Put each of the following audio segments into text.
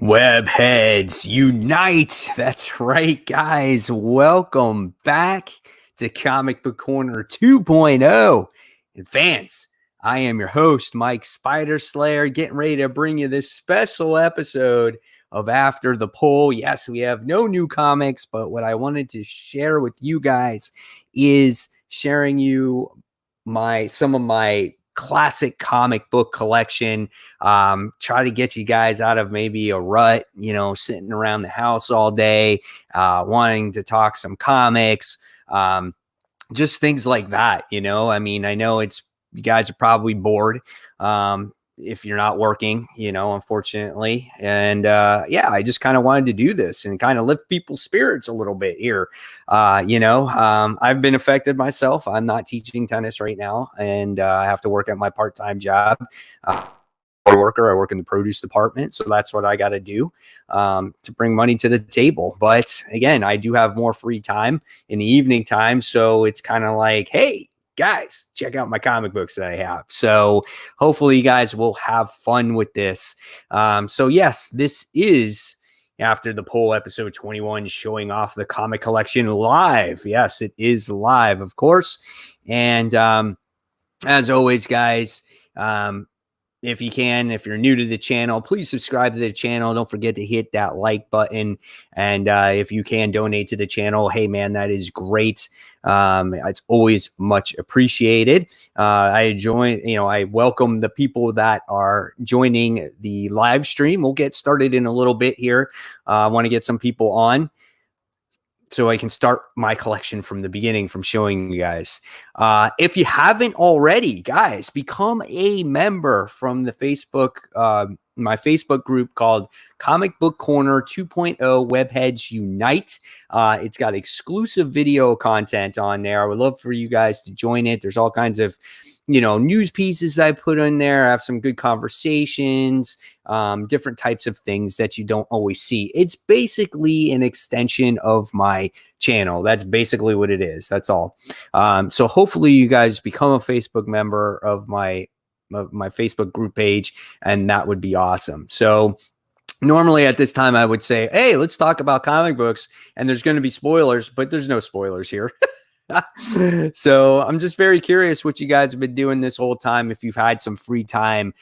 Webheads unite. That's right, guys. Welcome back to Comic Book Corner 2.0. And fans, I am your host, Mike Spider Slayer, getting ready to bring you this special episode of After the Poll. Yes, we have no new comics, but what I wanted to share with you guys is sharing you some of my classic comic book collection. Try to get you guys out of maybe a rut, sitting around the house all day, wanting to talk some comics, just things like that. I mean, I know you guys are probably bored. If you're not working, unfortunately. And I just kind of wanted to do this and kind of lift people's spirits a little bit here. I've been affected myself. I'm not teaching tennis right now, and I have to work at my part-time job. Worker. I work in the produce department, so that's what I got to do to bring money to the table. But again, I do have more free time in the evening time, so it's kind of like, hey, guys, check out my comic books that I have. So hopefully you guys will have fun with this. So yes, this is After the Poll episode 21, showing off the comic collection live. Yes, it is live, of course. And as always, guys, if you're new to the channel, please subscribe to the channel. Don't forget to hit that like button. And if you can donate to the channel, hey, man, that is great. It's always much appreciated. I welcome the people that are joining the live stream. We'll get started in a little bit here. I want to get some people on so I can start my collection from the beginning, from showing you guys. If you haven't already, guys, become a member from the Facebook, my Facebook group called Comic Book Corner 2.0 Webheads Unite. It's got exclusive video content on there. I would love for you guys to join it. There's all kinds of news pieces that I put in there. I have some good conversations, different types of things that you don't always see. It's basically an extension of my channel. That's basically what it is. That's all. So hopefully you guys become a Facebook member of my Facebook group page, and that would be awesome. So normally at this time I would say, hey, let's talk about comic books, and there's going to be spoilers, but there's no spoilers here. So I'm just very curious what you guys have been doing this whole time. If you've had some free time,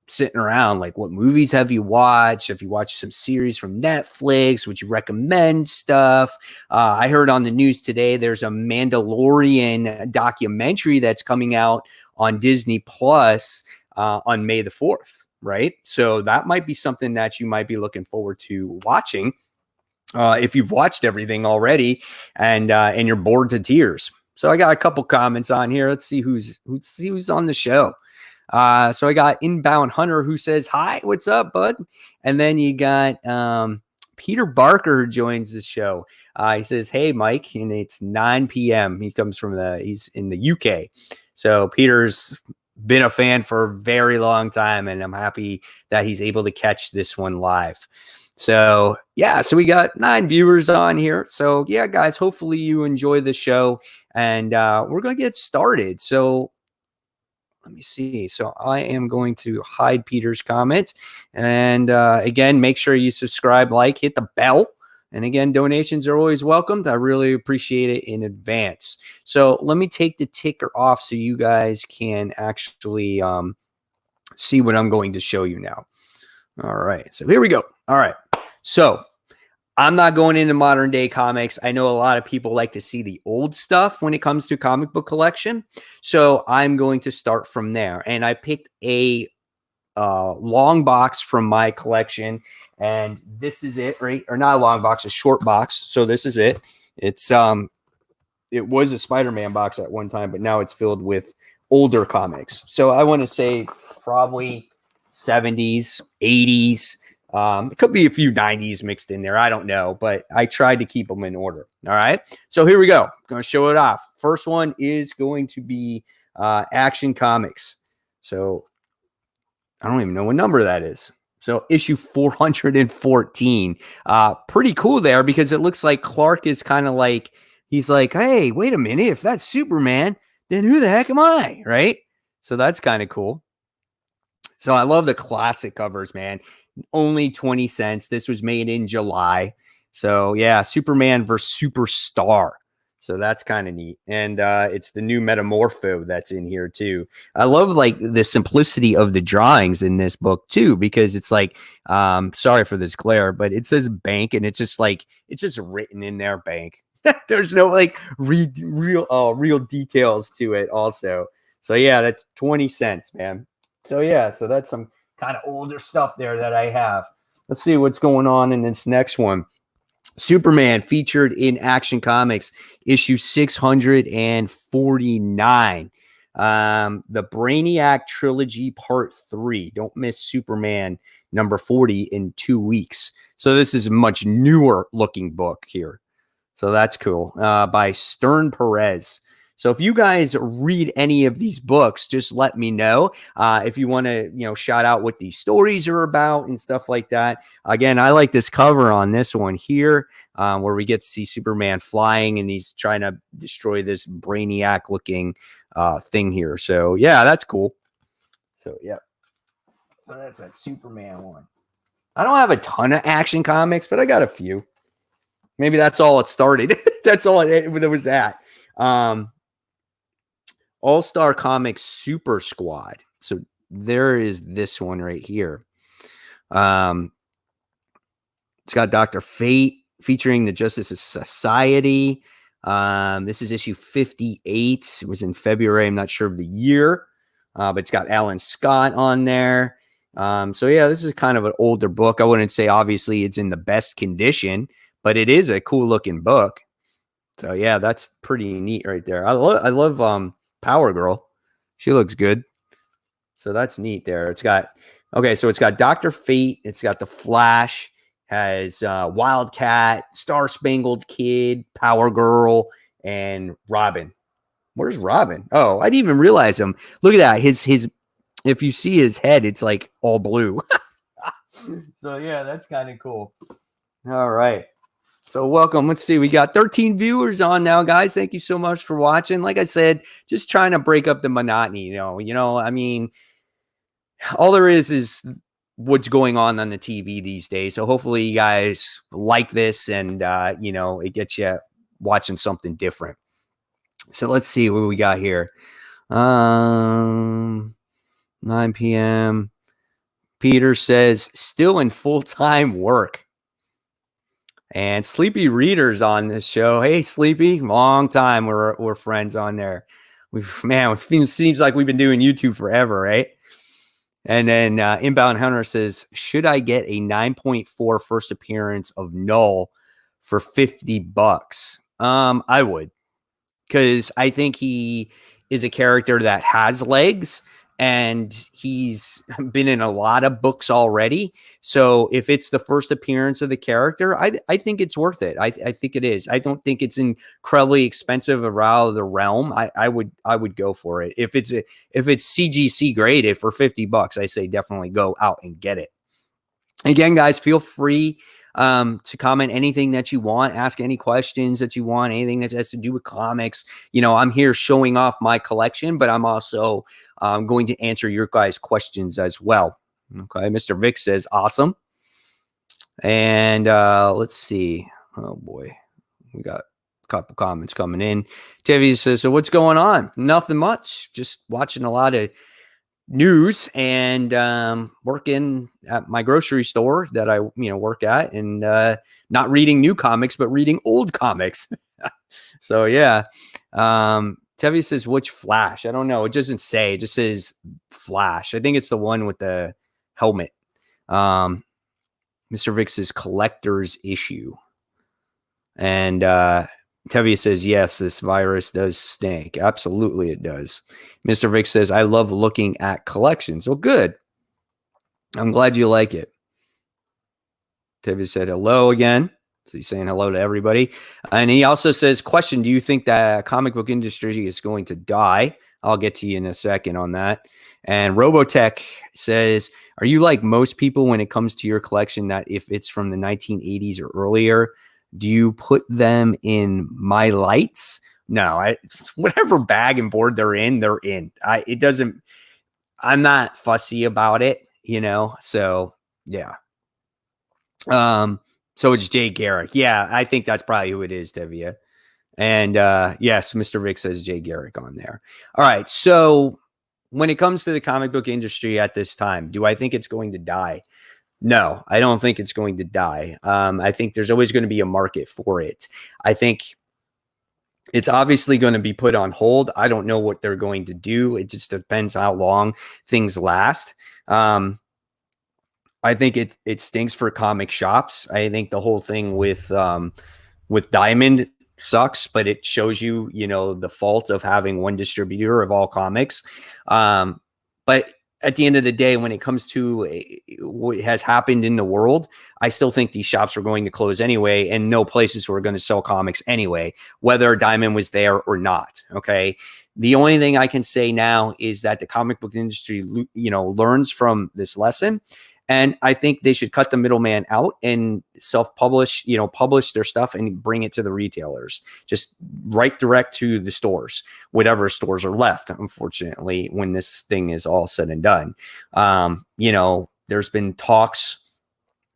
sitting around, like what movies have you watched? If you watched some series from Netflix, would you recommend stuff? I heard on the news today, there's a Mandalorian documentary that's coming out on Disney Plus on May the 4th, right? So that might be something that you might be looking forward to watching. If you've watched everything already and you're bored to tears. So I got a couple comments on here. Let's see who's on the show. So I got Inbound Hunter who says, hi, what's up, bud? And then you got Peter Barker who joins the show. He says, hey, Mike, and it's 9 p.m. He's in the UK. So Peter's been a fan for a very long time, and I'm happy that he's able to catch this one live. So so we got 9 viewers on here. So yeah, guys, hopefully you enjoy the show, and we're going to get started. So let me see. So I am going to hide Peter's comment, and again, make sure you subscribe, hit the bell. And again, donations are always welcomed. I really appreciate it in advance. So let me take the ticker off so you guys can actually see what I'm going to show you now. All right, so here we go. All right, so I'm not going into modern day comics. I know a lot of people like to see the old stuff when it comes to comic book collection. So I'm going to start from there. And I picked a long box from my collection. And this is it, right? Or not a long box, a short box. So this is it. It's it was a Spider-Man box at one time, but now it's filled with older comics. So I want to say probably 70s, 80s. It could be a few 90s mixed in there. I don't know, but I tried to keep them in order. All right. So here we go. I'm going to show it off. First one is going to be Action Comics. So I don't even know what number that is. So issue 414. Pretty cool there, because it looks like Clark is kind of like, he's like, hey, wait a minute. If that's Superman, then who the heck am I? Right. So that's kind of cool. So I love the classic covers, man. Only 20 cents. This was made in July. So yeah, Superman versus Superstar. So that's kind of neat. And it's the new Metamorpho that's in here too. I love like the simplicity of the drawings in this book too, because it's like, sorry for this glare, but it says bank and it's just like, it's just written in there, bank. There's no like real details to it also. So yeah, that's 20 cents, man. So yeah, so that's some kind of older stuff there that I have. Let's see what's going on in this next one. Superman featured in Action Comics, issue 649. The Brainiac Trilogy Part 3. Don't miss Superman number 40 in 2 weeks. So this is a much newer looking book here. So that's cool. By Stern Perez. So if you guys read any of these books, just let me know. If you want to, shout out what these stories are about and stuff like that. Again, I like this cover on this one here, where we get to see Superman flying and he's trying to destroy this Brainiac looking thing here. So yeah, that's cool. So yeah. So that's that Superman one. I don't have a ton of Action Comics, but I got a few. Maybe that's all it started. That's all it was at. All-Star Comics Super Squad. So there is this one right here. It's got Dr. Fate featuring the Justice Society. This is issue 58. It was in February. I'm not sure of the year, but it's got Alan Scott on there. So yeah, this is kind of an older book. I wouldn't say obviously it's in the best condition, but it is a cool looking book. So yeah, that's pretty neat right there. I love Power Girl. She looks good. So that's neat there. It's got Dr. Fate. It's got the Flash, has Wildcat, Star Spangled Kid, Power Girl, and Robin. Where's Robin? Oh, I didn't even realize him. Look at that. His if you see his head, it's like all blue. So yeah, that's kind of cool. All right. So welcome. Let's see. We got 13 viewers on now, guys. Thank you so much for watching. Like I said, just trying to break up the monotony. I mean, all there is what's going on the TV these days. So hopefully you guys like this and, it gets you watching something different. So let's see what we got here. 9 p.m. Peter says, still in full-time work. And Sleepy Reader's on this show. Hey, Sleepy, long time we're friends on there. It seems like we've been doing YouTube forever, right? And then Inbound Hunter says, should I get a 9.4 first appearance of Null for $50? I would, because I think he is a character that has legs. And he's been in a lot of books already. So if it's the first appearance of the character, I think it's worth it. I think it is. I don't think it's incredibly expensive around the realm. I would go for it. If it's CGC graded for $50, I say definitely go out and get it. Again, guys, feel free to comment anything that you want, ask any questions that you want, anything that has to do with comics. I'm here showing off my collection, but I'm also going to answer your guys' questions as well. Okay, Mr. Vic says, awesome. And let's see. Oh, boy. We got a couple comments coming in. Tevi says, so what's going on? Nothing much. Just watching a lot of news and working at my grocery store that I work at, and not reading new comics but reading old comics. So yeah. Tevi says, which Flash? I don't know. It doesn't say. It just says Flash. I think it's the one with the helmet. Mr. Vic says collector's issue. And Tevia says, yes, this virus does stink. Absolutely it does. Mr. Vic says, I love looking at collections. Well, good. I'm glad you like it. Tevia said hello again. So he's saying hello to everybody. And he also says, question, do you think the comic book industry is going to die? I'll get to you in a second on that. And Robotech says, are you like most people when it comes to your collection that if it's from the 1980s or earlier, do you put them in my lights? No, whatever bag and board they're in, they're in. I'm not fussy about it, so yeah. So it's Jay Garrick. Yeah, I think that's probably who it is, Devia. And yes, Mr. Vic says Jay Garrick on there. All right. So when it comes to the comic book industry at this time, do I think it's going to die? No, I don't think it's going to die. I think there's always going to be a market for it. I think it's obviously going to be put on hold. I don't know what they're going to do. It just depends how long things last. I think it stinks for comic shops. I think the whole thing with Diamond sucks, but it shows you, the fault of having one distributor of all comics. But at the end of the day, when it comes to what has happened in the world, I still think these shops are going to close anyway, and no places were going to sell comics anyway, whether Diamond was there or not. Okay. The only thing I can say now is that the comic book industry, learns from this lesson. And I think they should cut the middleman out and self-publish, publish their stuff and bring it to the retailers. Just write direct to the stores, whatever stores are left, unfortunately, when this thing is all said and done. There's been talks,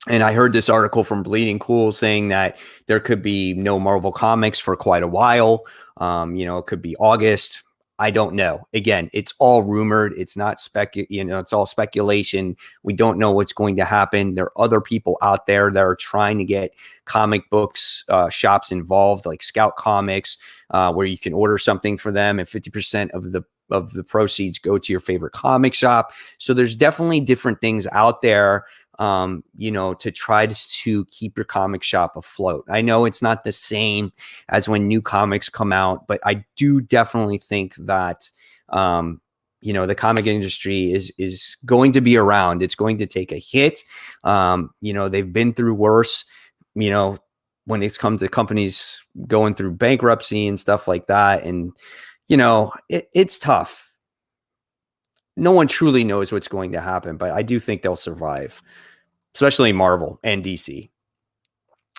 and I heard this article from Bleeding Cool saying that there could be no Marvel Comics for quite a while. It could be August. I don't know. Again, it's all rumored. It's not it's all speculation. We don't know what's going to happen. There are other people out there that are trying to get comic books shops involved, like Scout Comics, where you can order something for them and 50% of the proceeds go to your favorite comic shop. So there's definitely different things out there, to try to keep your comic shop afloat. I know it's not the same as when new comics come out, but I do definitely think that, the comic industry is going to be around. It's going to take a hit. They've been through worse, when it comes to companies going through bankruptcy and stuff like that. And, it's tough. No one truly knows what's going to happen, but I do think they'll survive, especially Marvel and DC.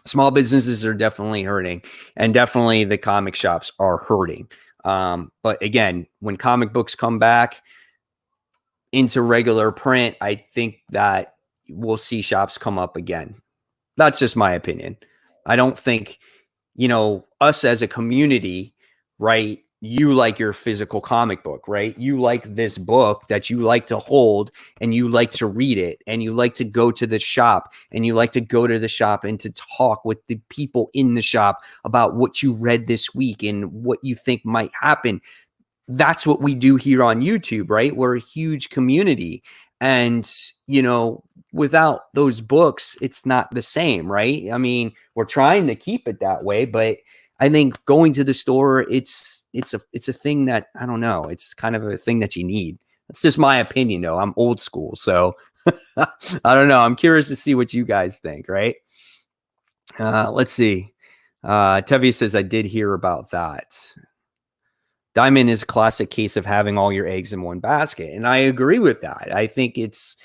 Small businesses are definitely hurting, and definitely the comic shops are hurting. But again, when comic books come back into regular print, I think that we'll see shops come up again. That's just my opinion. I don't think, us as a community, right? You like your physical comic book, right? You like this book that you like to hold, and you like to read it, and you like to go to the shop, and you like to go to the shop and to talk with the people in the shop about what you read this week and what you think might happen. That's what we do here on YouTube, right? We're a huge community. And, without those books, it's not the same, right? I mean, we're trying to keep it that way, but I think going to the store, it's a thing that, I don't know, it's kind of a thing that you need. That's just my opinion, though. I'm old school, so I don't know. I'm curious to see what you guys think, right? Let's see. Tevi says, I did hear about that. Diamond is a classic case of having all your eggs in one basket, and I agree with that. I think it's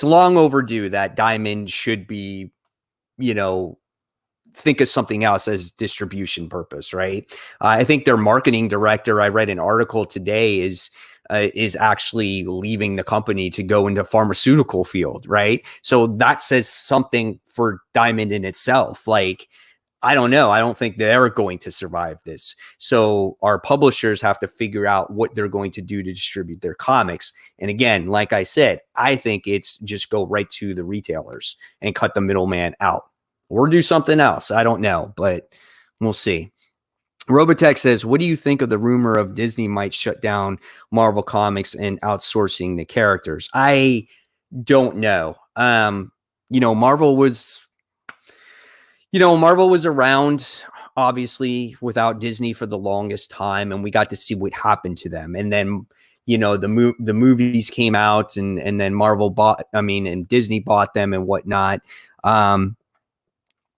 long overdue that Diamond should be, think of something else as distribution purpose, right? I think their marketing director, I read an article today, is actually leaving the company to go into pharmaceutical field, right? So that says something for Diamond in itself. Like, I don't know. I don't think they're going to survive this. So our publishers have to figure out what they're going to do to distribute their comics. And again, like I said, I think it's just go right to the retailers and cut the middleman out, or do something else. I don't know, but we'll see. Robotech says, what do you think of the rumor of Disney might shut down Marvel Comics and outsourcing the characters? I don't know. Marvel was around, obviously, without Disney for the longest time, and we got to see what happened to them. And then, the movies came out, and then and Disney bought them and whatnot.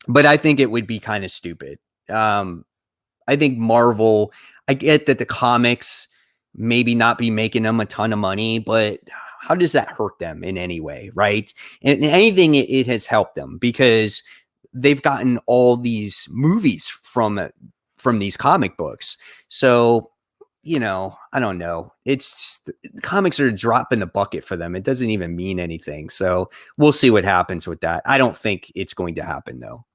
But I think it would be kind of stupid. I think Marvel, I get that the comics maybe not be making them a ton of money, but how does that hurt them in any way, right? And anything, it has helped them, because they've gotten all these movies from these comic books. So I don't know. Comics are a drop in the bucket for them. It doesn't even mean anything. So we'll see what happens with that. I don't think it's going to happen though,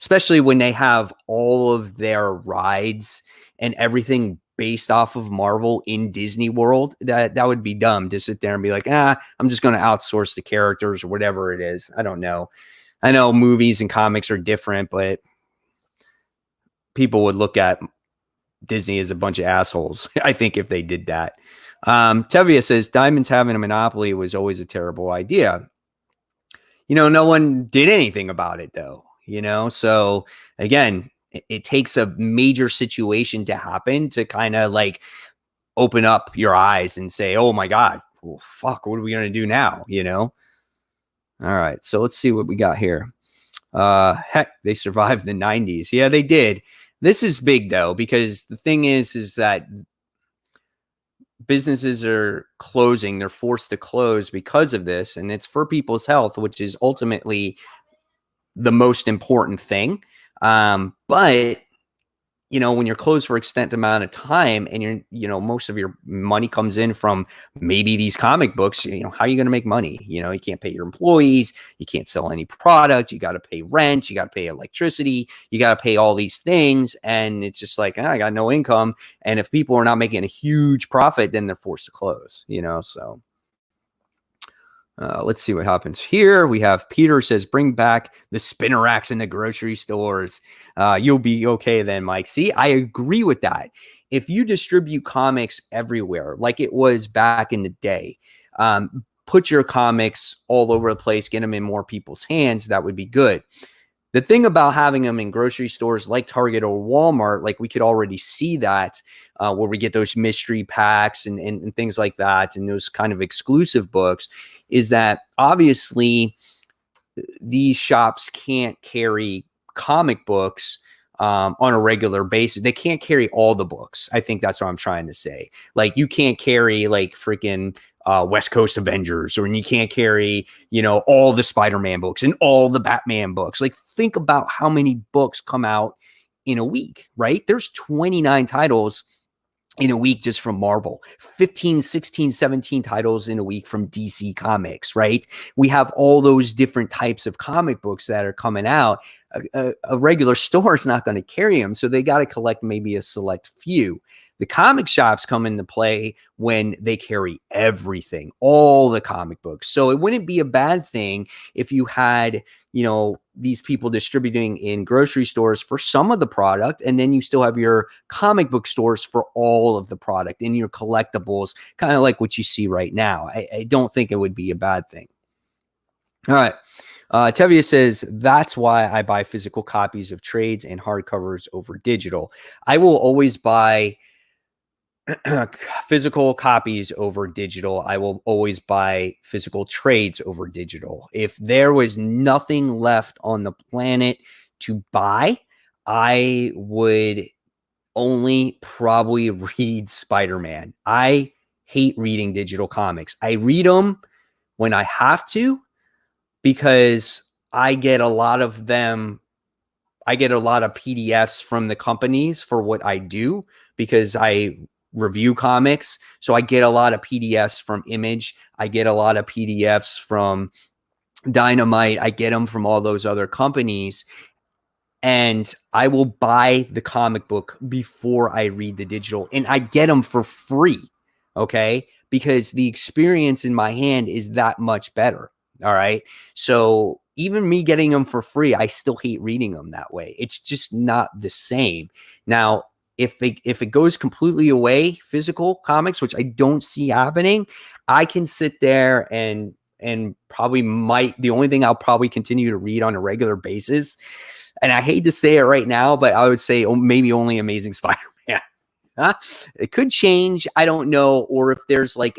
especially when they have all of their rides and everything based off of Marvel in Disney World. That would be dumb to sit there and be like, I'm just going to outsource the characters or whatever it is. I don't know. I know movies and comics are different, but people would look at Disney as a bunch of assholes, I think, if they did that. Tevia says Diamonds having a monopoly was always a terrible idea. No one did anything about it though, so again, it takes a major situation to happen to kind of like open up your eyes and say, oh my God, well, fuck, what are we going to do now? All right, so let's see what we got here. Heck, they survived the 90s. Yeah, they did. This is big though, because the thing is that businesses are closing. They're forced to close because of this, and it's for people's health, which is ultimately the most important thing. But when you're closed for extended amount of time and most of your money comes in from maybe these comic books, how are you going to make money? You can't pay your employees. You can't sell any product. You got to pay rent. You got to pay electricity. You got to pay all these things. And it's just like, I got no income. And if people are not making a huge profit, then they're forced to close, so. Let's see what happens here. We have Peter says, bring back the spinner racks in the grocery stores. You'll be okay then, Mike. See, I agree with that. If you distribute comics everywhere, like it was back in the day, put your comics all over the place, get them in more people's hands, that would be good. The thing about having them in grocery stores like Target or Walmart, like we could already see that where we get those mystery packs and things like that, and those kind of exclusive books, is that obviously these shops can't carry comic books on a regular basis. They can't carry all the books. I think that's what I'm trying to say. Like you can't carry like freaking West Coast Avengers, or you can't carry, all the Spider-Man books and all the Batman books. Like think about how many books come out in a week, right? There's 29 titles in a week just from Marvel, 15, 16, 17 titles in a week from DC Comics, right? We have all those different types of comic books that are coming out. A regular store is not going to carry them, so they got to collect maybe a select few. The comic shops come into play when they carry everything, all the comic books. So it wouldn't be a bad thing if you had, these people distributing in grocery stores for some of the product, and then you still have your comic book stores for all of the product and your collectibles, kind of like what you see right now. I don't think it would be a bad thing. All right. Tevia says, that's why I buy physical copies of trades and hardcovers over digital. I will always buy physical copies over digital. I will always buy physical trades over digital. If there was nothing left on the planet to buy, I would only probably read Spider-Man. I hate reading digital comics. I read them when I have to, because I get a lot of them. I get a lot of PDFs from the companies for what I do, because I review comics. So I get a lot of PDFs from Image. I get a lot of PDFs from Dynamite. I get them from all those other companies. And I will buy the comic book before I read the digital, and I get them for free. Okay. Because the experience in my hand is that much better. All right. So even me getting them for free, I still hate reading them that way. It's just not the same. Now, if it goes completely away, physical comics, which I don't see happening, I can sit there and probably the only thing I'll probably continue to read on a regular basis, and I hate to say it right now, but I would say maybe only Amazing Spider-Man. It could change. I don't know. Or if there's like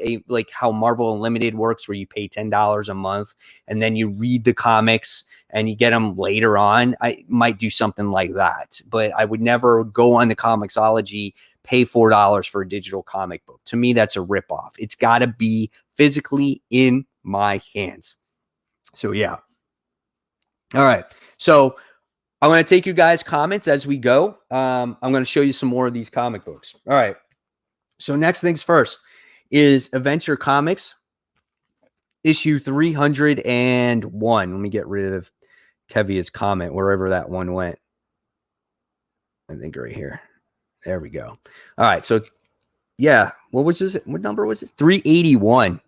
how Marvel Unlimited works, where you pay $10 a month and then you read the comics and you get them later on. I might do something like that, but I would never go on the Comixology, pay $4 for a digital comic book. To me, that's a ripoff. It's got to be physically in my hands. So yeah. All right. So I'm going to take you guys' comments as we go. I'm going to show you some more of these comic books. All right. So next things first is Adventure Comics issue 301. Let me get rid of Tevia's comment, wherever that one went. I think right here. There we go. All right. So yeah, what was this? What number was this? 381.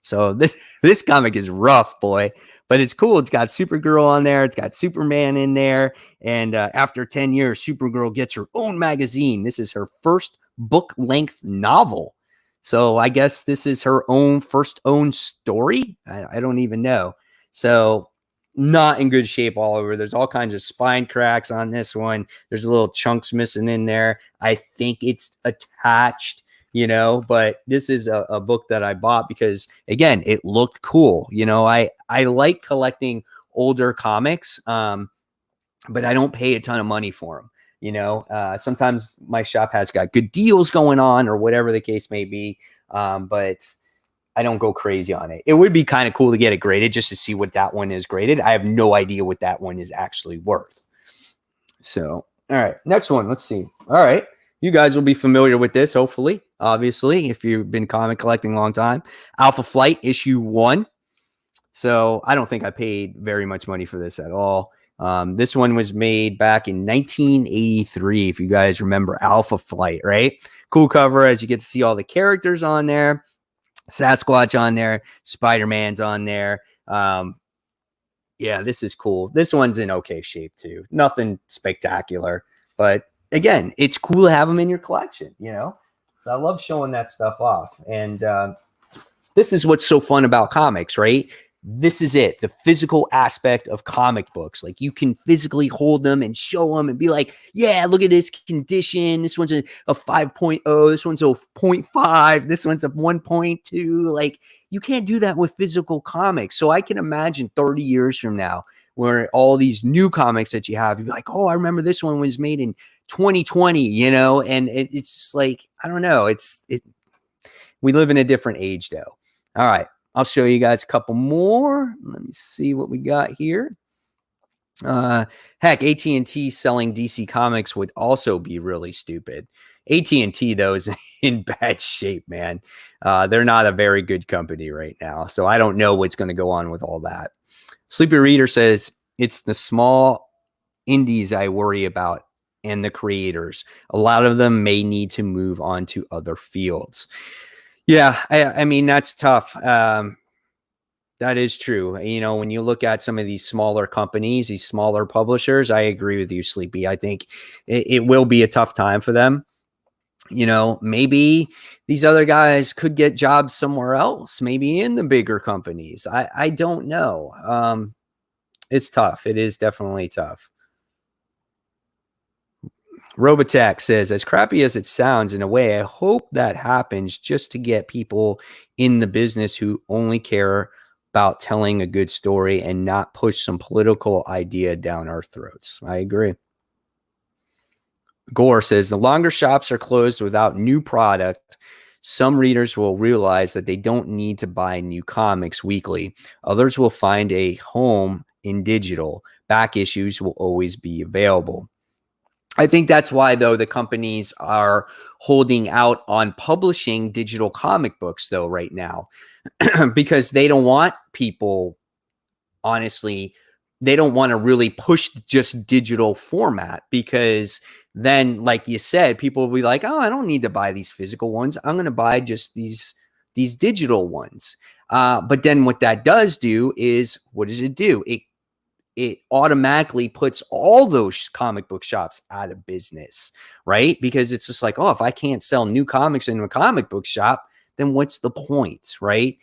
So this comic is rough, boy, but it's cool. It's got Supergirl on there. It's got Superman in there. And after 10 years, Supergirl gets her own magazine. This is her first book-length novel. So I guess this is her own first own story. I don't even know. So not in good shape all over. There's all kinds of spine cracks on this one. There's little chunks missing in there. I think it's attached, but this is a book that I bought because, again, it looked cool. I like collecting older comics, but I don't pay a ton of money for them. Sometimes my shop has got good deals going on or whatever the case may be, but I don't go crazy on it. It would be kind of cool to get it graded just to see what that one is graded. I have no idea what that one is actually worth. So, all right, next one. Let's see. All right. You guys will be familiar with this, hopefully, obviously, if you've been comic collecting a long time. Alpha Flight issue 1. So I don't think I paid very much money for this at all. This one was made back in 1983, if you guys remember Alpha Flight, right? Cool cover as you get to see all the characters on there. Sasquatch on there. Spider-Man's on there. Yeah, this is cool. This one's in okay shape too. Nothing spectacular, but again, it's cool to have them in your collection, So I love showing that stuff off. And this is what's so fun about comics, right? This is it, the physical aspect of comic books. Like you can physically hold them and show them and be like, yeah, look at this condition. This one's a 5.0. This one's a 0.5. This one's a 1.2. Like you can't do that with physical comics. So I can imagine 30 years from now where all these new comics that you have, you'd be like, oh, I remember this one was made in 2020, and it's just like, I don't know. We live in a different age though. All right. I'll show you guys a couple more. Let me see what we got here. Heck, AT&T selling DC Comics would also be really stupid. AT&T, though, is in bad shape, man. They're not a very good company right now. So I don't know what's going to go on with all that. Sleepy Reader says, it's the small indies I worry about and the creators. A lot of them may need to move on to other fields. Yeah, I mean, that's tough. That is true. When you look at some of these smaller companies, these smaller publishers, I agree with you, Sleepy. I think it will be a tough time for them. Maybe these other guys could get jobs somewhere else, maybe in the bigger companies. I don't know. It's tough. It is definitely tough. Robotech says, as crappy as it sounds, in a way, I hope that happens just to get people in the business who only care about telling a good story and not push some political idea down our throats. I agree. Gore says, the longer shops are closed without new product, some readers will realize that they don't need to buy new comics weekly. Others will find a home in digital. Back issues will always be available. I think that's why, though, the companies are holding out on publishing digital comic books, though, right now, because they don't want people, honestly, they don't want to really push just digital format, because then, like you said, people will be like, oh, I don't need to buy these physical ones. I'm going to buy just these digital ones. But then what that does do is, what does it do? It automatically puts all those comic book shops out of business, right? Because it's just like, oh, if I can't sell new comics in a comic book shop, then what's the point, right?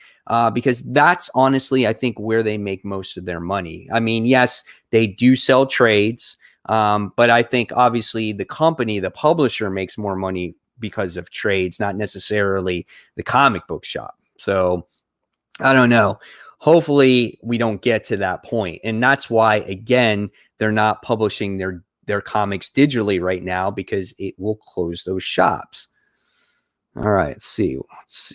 Because that's honestly, I think, where they make most of their money. I mean, yes, they do sell trades, but I think obviously the company, the publisher, makes more money because of trades, not necessarily the comic book shop. So I don't know. Hopefully we don't get to that point. And that's why, again, they're not publishing their comics digitally right now, because it will close those shops. All right, let's see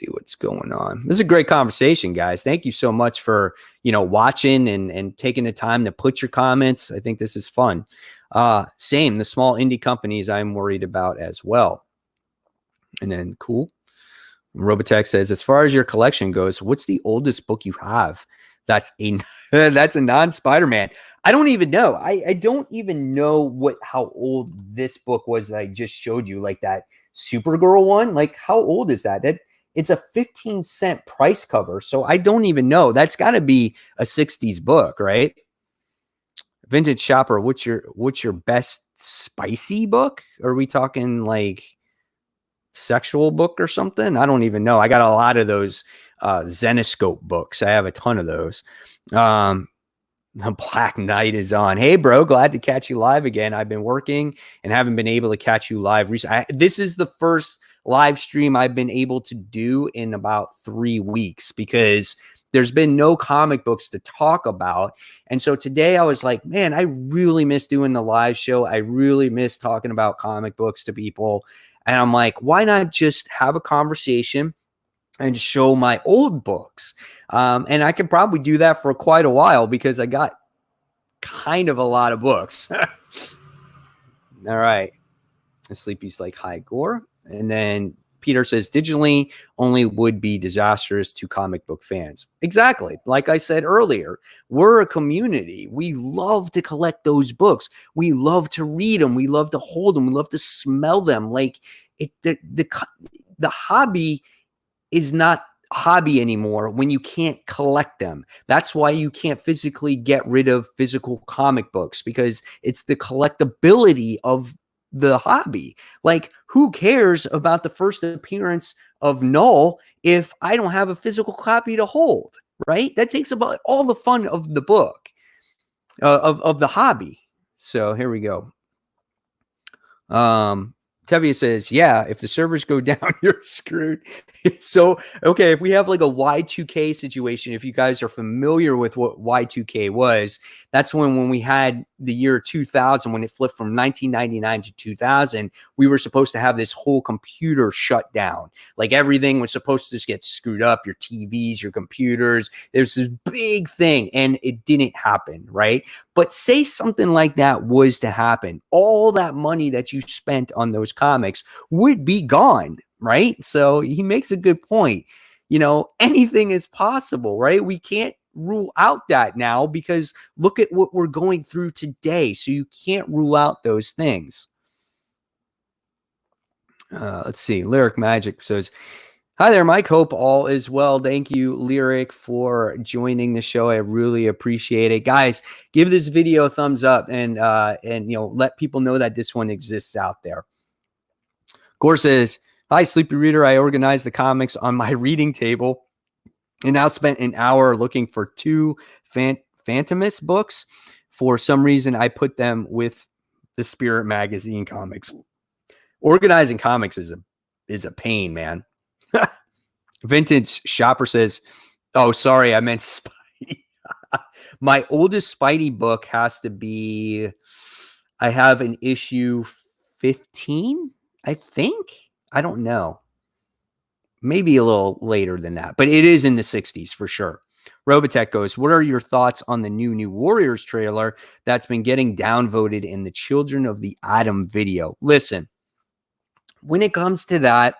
what's going on. This is a great conversation, guys. Thank you so much for, watching and taking the time to put your comments. I think this is fun. Same, the small indie companies I'm worried about as well. And then cool. Robotech says, as far as your collection goes, what's the oldest book you have? That's a that's a non-Spider-Man. I don't even know. I don't even know how old this book was that I just showed you, like that Supergirl one. Like, how old is that? It's a 15-cent price cover. So I don't even know. That's got to be a 60s book, right? Vintage Shopper, what's your best spicy book? Are we talking like sexual book or something? I don't even know. I got a lot of those Zenoscope books. I have a ton of those. The Black Knight is on. Hey, bro, glad to catch you live again. I've been working and haven't been able to catch you live recently. This is the first live stream I've been able to do in about 3 weeks because there's been no comic books to talk about. And so today I was like, man, I really miss doing the live show. I really miss talking about comic books to people. And I'm like, why not just have a conversation and show my old books? And I could probably do that for quite a while because I got kind of a lot of books. All right. Sleepy's like, hi, Gore. And then Peter says, digitally only would be disastrous to comic book fans. Exactly. Like I said earlier, we're a community. We love to collect those books. We love to read them. We love to hold them. We love to smell them. Like the hobby is not hobby anymore when you can't collect them. That's why you can't physically get rid of physical comic books, because it's the collectability of the hobby. Like, who cares about the first appearance of Null if I don't have a physical copy to hold, right? That takes about all the fun of the book, of the hobby. So here we go. Tevia says, yeah, if the servers go down, you're screwed. So, okay, if we have like a Y2K situation, if you guys are familiar with what Y2K was, that's when we had the year 2000, when it flipped from 1999 to 2000, we were supposed to have this whole computer shut down. Like, everything was supposed to just get screwed up, your TVs, your computers. There's this big thing, and it didn't happen, right? But say something like that was to happen, all that money that you spent on those comics would be gone, right? So he makes a good point. You know, anything is possible, right? We can't rule out that now because look at what we're going through today. So you can't rule out those things. Let's see. Lyric Magic says, hi there, Mike. Hope all is well. Thank you, Lyric, for joining the show. I really appreciate it. Guys, give this video a thumbs up and let people know that this one exists out there. Gore says, hi, Sleepy Reader. I organized the comics on my reading table and now spent an hour looking for 2 Phantomus books. For some reason, I put them with the Spirit Magazine comics. Organizing comics is a pain, man. Vintage Shopper says, oh, sorry, I meant Spidey. My oldest Spidey book has to be, I have an issue 15, I think. I don't know. Maybe a little later than that, but it is in the 60s for sure. Robotech goes, what are your thoughts on the new Warriors trailer that's been getting downvoted in the Children of the Atom video? Listen, when it comes to that,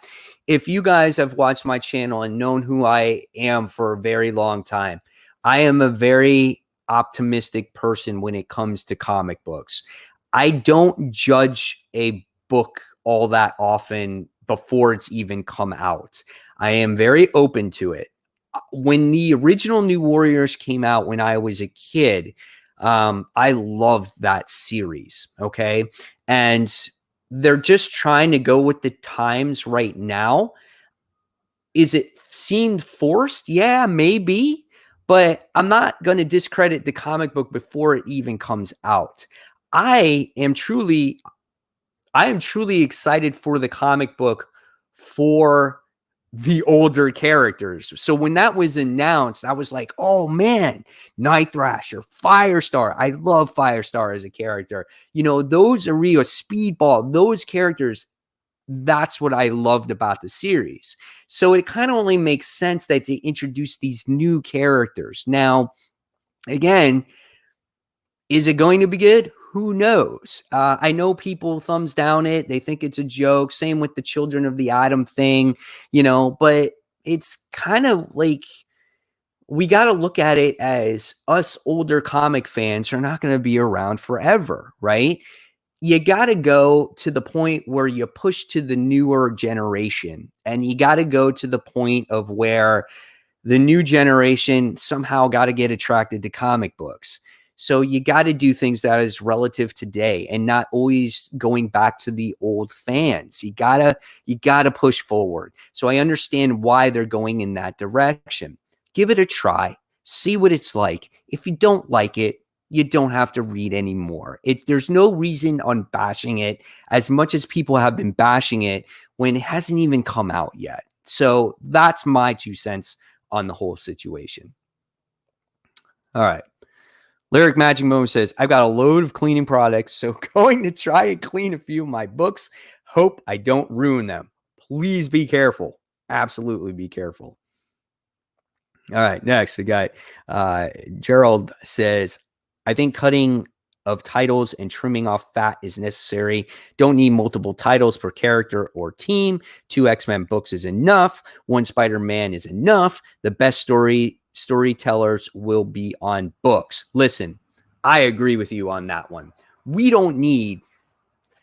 if you guys have watched my channel and known who I am for a very long time, I am a very optimistic person when it comes to comic books. I don't judge a book all that often before it's even come out. I am very open to it. When the original New Warriors came out when I was a kid, I loved that series, okay? And they're just trying to go with the times right now. Is it seemed forced? Yeah, maybe. But I'm not going to discredit the comic book before it even comes out. I am truly excited for the comic book for the older characters. So when that was announced, I was like, oh man, Night Thrasher, Firestar. I love Firestar as a character. You know, those Ario, Speedball, those characters, that's what I loved about the series. So it kind of only makes sense that they introduce these new characters. Now, again, is it going to be good? Who knows? I know people thumbs down it. They think it's a joke. Same with the Children of the Atom thing, but it's kind of like we got to look at it as us older comic fans are not going to be around forever, right? You got to go to the point where you push to the newer generation, and you got to go to the point of where the new generation somehow got to get attracted to comic books. So you got to do things that is relative today and not always going back to the old fans. You gotta push forward. So I understand why they're going in that direction. Give it a try. See what it's like. If you don't like it, you don't have to read anymore. There's no reason on bashing it as much as people have been bashing it when it hasn't even come out yet. So that's my 2 cents on the whole situation. All right. Lyric Magic Moment says, I've got a load of cleaning products, so going to try and clean a few of my books. Hope I don't ruin them. Please be careful. Absolutely be careful. All right. Next, we got Gerald says, I think cutting of titles and trimming off fat is necessary. Don't need multiple titles per character or team. 2 X-Men books is enough. 1 Spider-Man is enough. The best storytellers will be on books. Listen, I agree with you on that one. We don't need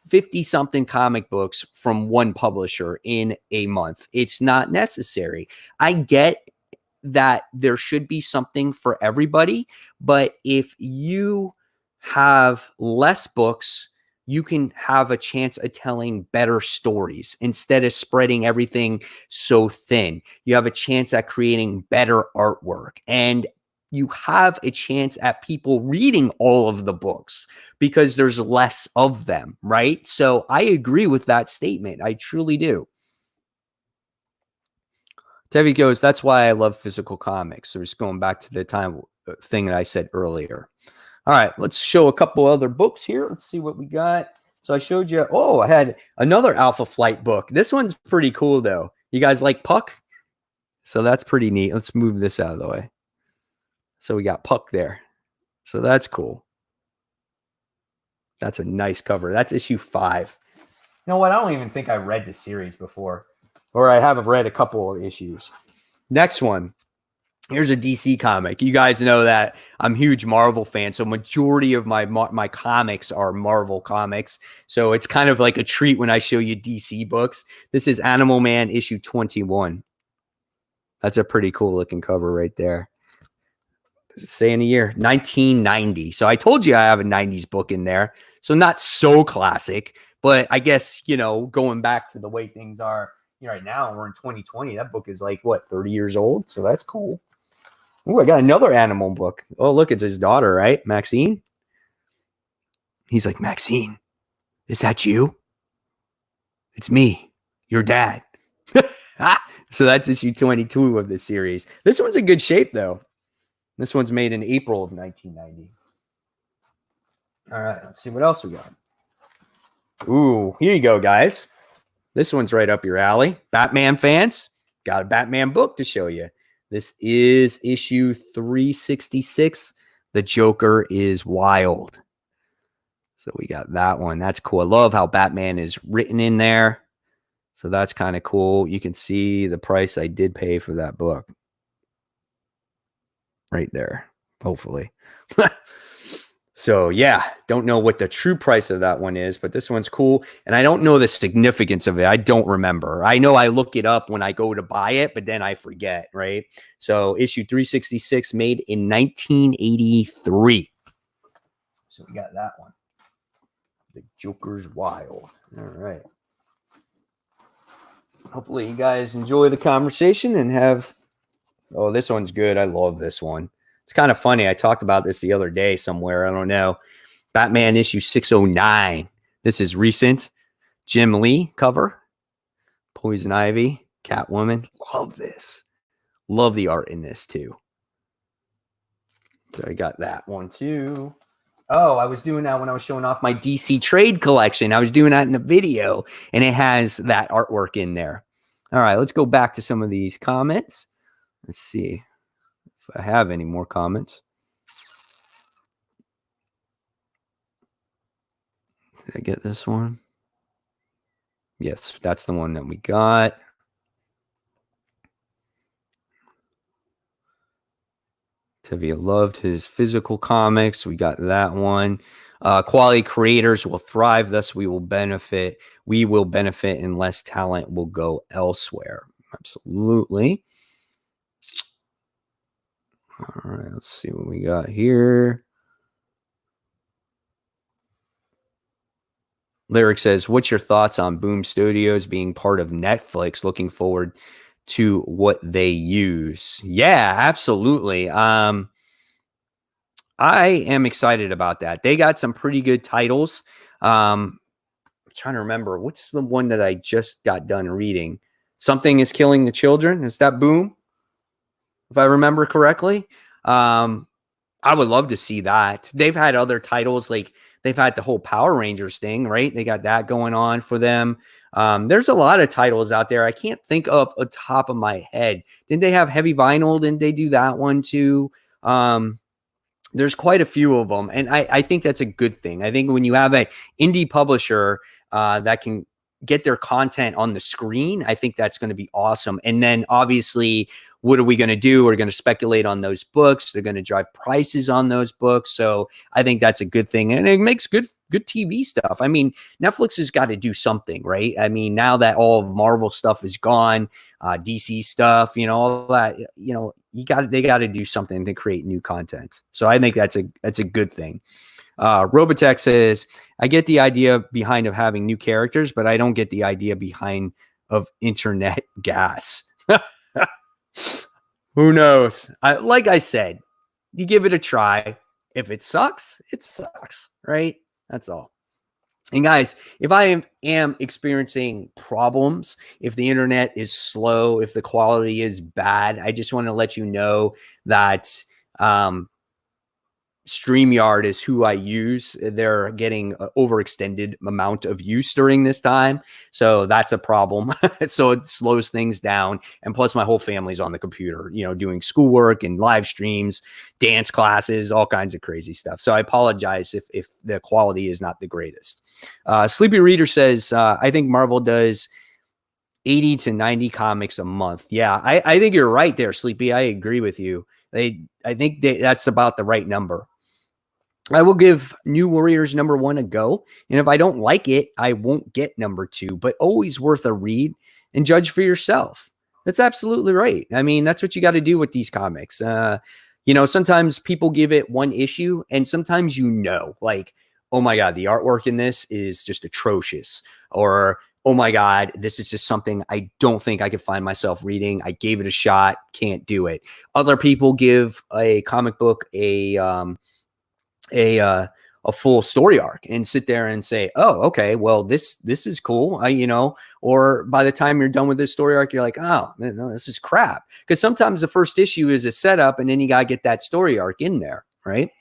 50-something comic books from one publisher in a month. It's not necessary. I get that there should be something for everybody, but if you have less books, you can have a chance of telling better stories instead of spreading everything so thin. You have a chance at creating better artwork, and you have a chance at people reading all of the books because there's less of them, right? So I agree with that statement. I truly do. Tevi goes, that's why I love physical comics. So just going back to the time thing that I said earlier. All right, let's show a couple other books here. Let's see what we got. So I showed you, I had another Alpha Flight book. This one's pretty cool, though. You guys like Puck? So that's pretty neat. Let's move this out of the way. So we got Puck there. So that's cool. That's a nice cover. That's issue 5. You know what? I don't even think I read the series before. Or I have read a couple of issues. Next one. Here's a DC comic. You guys know that I'm a huge Marvel fan, so majority of my comics are Marvel comics. So it's kind of like a treat when I show you DC books. This is Animal Man issue 21. That's a pretty cool looking cover right there. Does it say in the year? 1990. So I told you I have a 90s book in there. So not so classic, but I guess, going back to the way things are right now, we're in 2020. That book is like, 30 years old? So that's cool. Oh, I got another animal book. Oh, look, it's his daughter, right? Maxine. He's like, Maxine, is that you? It's me, your dad. So that's issue 22 of the series. This one's in good shape, though. This one's made in April of 1990. All right, let's see what else we got. Ooh, here you go, guys. This one's right up your alley. Batman fans, got a Batman book to show you. This is issue 366. The Joker is Wild. So we got that one. That's cool. I love how Batman is written in there. So that's kind of cool. You can see the price I did pay for that book. Right there, hopefully. So yeah, don't know what the true price of that one is, but this one's cool. And I don't know the significance of it. I don't remember. I know I look it up when I go to buy it, but then I forget, right? So issue 366 made in 1983. So we got that one. The Joker's Wild. All right. Hopefully you guys enjoy the conversation and have... Oh, this one's good. I love this one. It's kind of funny. I talked about this the other day somewhere. I don't know. Batman issue 609. This is recent. Jim Lee cover. Poison Ivy. Catwoman. Love this. Love the art in this too. So I got that one too. Oh, I was doing that when I was showing off my DC trade collection. I was doing that in a video, and it has that artwork in there. All right, let's go back to some of these comments. Let's see if I have any more comments. Did I get this one? Yes, that's the one that we got. Tevye loved his physical comics. We got that one. Quality creators will thrive, thus we will benefit. We will benefit, and less talent will go elsewhere. Absolutely. All right, let's see what we got here. Lyric says, what's your thoughts on Boom Studios being part of Netflix? Looking forward to what they use. Yeah, absolutely. I am excited about that. They got some pretty good titles. I'm trying to remember, what's the one that I just got done reading? Something is Killing the Children. Is that Boom? If I remember correctly. I would love to see that. They've had other titles, like they've had the whole Power Rangers thing, right? They got that going on for them. There's a lot of titles out there. I can't think of a top of my head. Didn't they have Heavy Vinyl? Didn't they do that one too? There's quite a few of them, and I think that's a good thing. I think when you have a indie publisher that can get their content on the screen, I think that's going to be awesome. And then obviously, what are we going to do? We're going to speculate on those books. They're going to drive prices on those books. So I think that's a good thing, and it makes good TV stuff. I mean, Netflix has got to do something, right? I mean, now that all of Marvel stuff is gone, DC stuff, all that, they got to do something to create new content. So I think that's a good thing. Robotech says, I get the idea behind of having new characters, but I don't get the idea behind of internet gas. Who knows? Like I said, you give it a try. If it sucks, right? That's all. And guys, if I am experiencing problems, if the internet is slow, if the quality is bad, I just want to let you know that StreamYard is who I use. They're getting an overextended amount of use during this time. So that's a problem. So it slows things down. And plus my whole family's on the computer, doing schoolwork and live streams, dance classes, all kinds of crazy stuff. So I apologize if the quality is not the greatest. Sleepy Reader says, I think Marvel does 80 to 90 comics a month. Yeah, I think you're right there, Sleepy. I agree with you. I think that's about the right number. I will give New Warriors #1 a go. And if I don't like it, I won't get #2, but always worth a read and judge for yourself. That's absolutely right. I mean, that's what you got to do with these comics. Sometimes people give it one issue and sometimes, like, oh my God, the artwork in this is just atrocious. Or, oh my God, this is just something I don't think I could find myself reading. I gave it a shot, can't do it. Other people give a comic book a full story arc and sit there and say, oh, okay, well, this is cool. Or by the time you're done with this story arc, you're like, oh, no, this is crap. Because sometimes the first issue is a setup and then you got to get that story arc in there, right?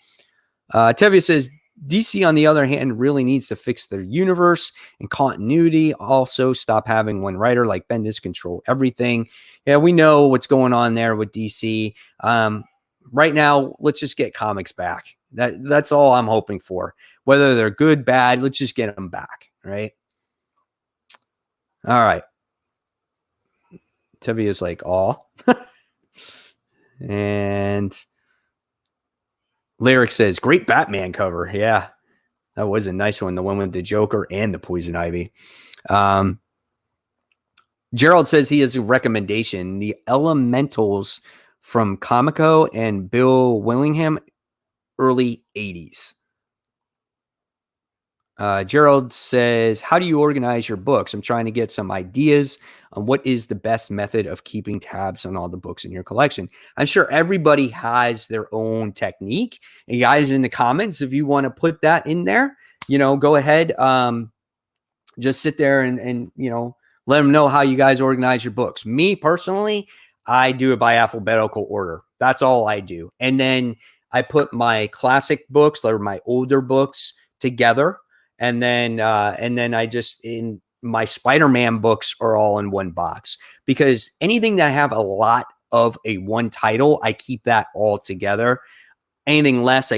Tevye says, DC, on the other hand, really needs to fix their universe and continuity. Also, stop having one writer like Bendis control everything. Yeah, we know what's going on there with DC. Right now, let's just get comics back. That's all I'm hoping for. Whether they're good, bad, let's just get them back, right? All right. Tevye is like, aw. And Lyric says, great Batman cover. Yeah, that was a nice one. The one with the Joker and the Poison Ivy. Gerald says he has a recommendation. The Elementals from Comico and Bill Willingham, early 80s. Gerald says, how do you organize your books? I'm trying to get some ideas on what is the best method of keeping tabs on all the books in your collection. I'm sure everybody has their own technique. And guys, in the comments, if you want to put that in there, go ahead. Just sit there and let them know how you guys organize your books. Me personally, I do it by alphabetical order. That's all I do. And then I put my classic books or my older books together. And then I just, in my Spider-Man books are all in one box, because anything that I have a lot of a one title, I keep that all together. Anything less,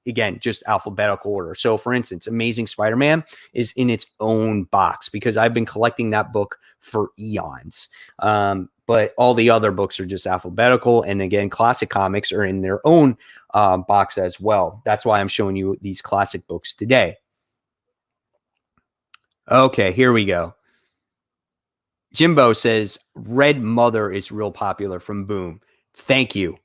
again, just alphabetical order. So for instance, Amazing Spider-Man is in its own box because I've been collecting that book for eons. But all the other books are just alphabetical. And again, classic comics are in their own box as well. That's why I'm showing you these classic books today. Okay, here we go. Jimbo says, Red Mother is real popular from Boom. Thank you.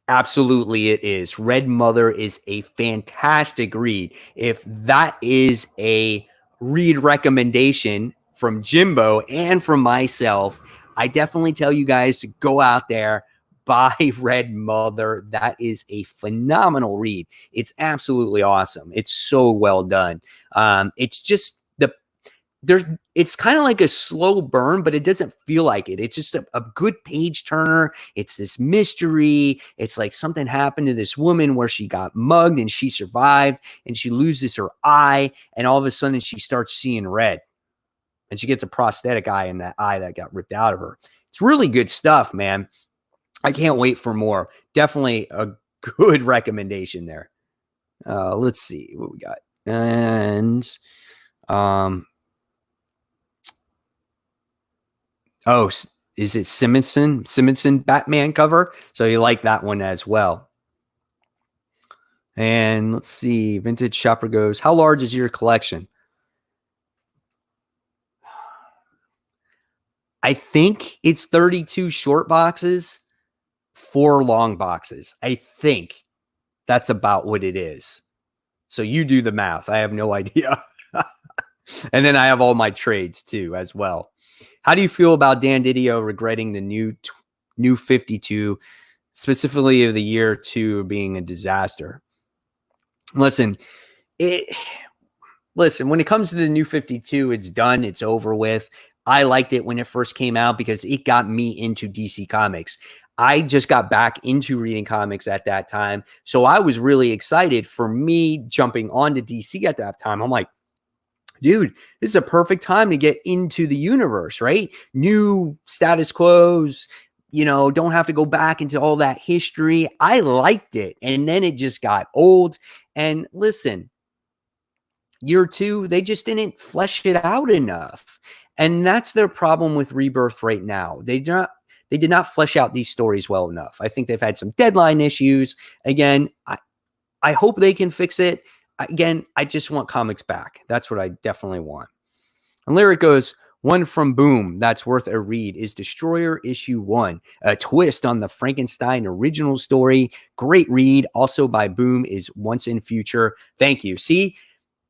Absolutely, it is. Red Mother is a fantastic read. If that is a read recommendation from Jimbo and from myself, I definitely tell you guys to go out there, buy Red Mother. That is a phenomenal read. It's absolutely awesome. It's so well done. It's just it's kind of like a slow burn, but it doesn't feel like it. It's just a good page turner. It's this mystery. It's like something happened to this woman where she got mugged and she survived and she loses her eye. And all of a sudden she starts seeing red and she gets a prosthetic eye in that eye that got ripped out of her. It's really good stuff, man. I can't wait for more. Definitely a good recommendation there. Let's see what we got. And, oh, is it Simonson Batman cover? So you like that one as well. And let's see. Vintage Shopper goes, how large is your collection? I think it's 32 short boxes, 4 long boxes. I think that's about what it is. So you do the math. I have no idea. And then I have all my trades too as well. How do you feel about Dan Didio regretting the new 52, specifically of the year 2 being a disaster? Listen, when it comes to the new 52, it's done. It's over with. I liked it when it first came out because it got me into DC Comics. I just got back into reading comics at that time. So I was really excited for me jumping onto DC at that time. I'm like, dude, this is a perfect time to get into the universe, right? New status quos, don't have to go back into all that history. I liked it. And then it just got old. And listen, year 2, they just didn't flesh it out enough. And that's their problem with Rebirth right now. They did not flesh out these stories well enough. I think they've had some deadline issues. Again, I hope they can fix it. Again, I just want comics back. That's what I definitely want. And Lyric goes, one from Boom that's worth a read is Destroyer issue 1, a twist on the Frankenstein original story. Great read. Also by Boom is Once in Future. Thank you. See,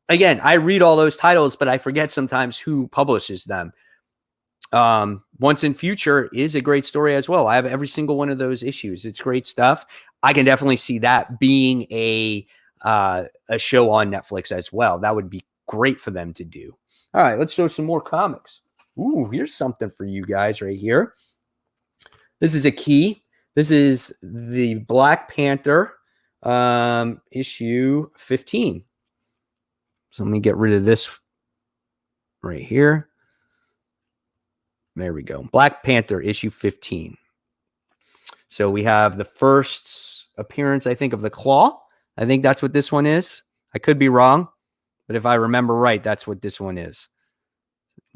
again, I read all those titles, but I forget sometimes who publishes them. Once in Future is a great story as well. I have every single one of those issues. It's great stuff. I can definitely see that being a show on Netflix as well. That would be great for them to do. All right, let's show some more comics. Ooh, here's something for you guys right here. This is a key. This is the Black Panther issue 15. So let me get rid of this right here. There we go. Black Panther issue 15. So we have the first appearance, I think, of the Claw. I think that's what this one is. I could be wrong, but if I remember right, that's what this one is.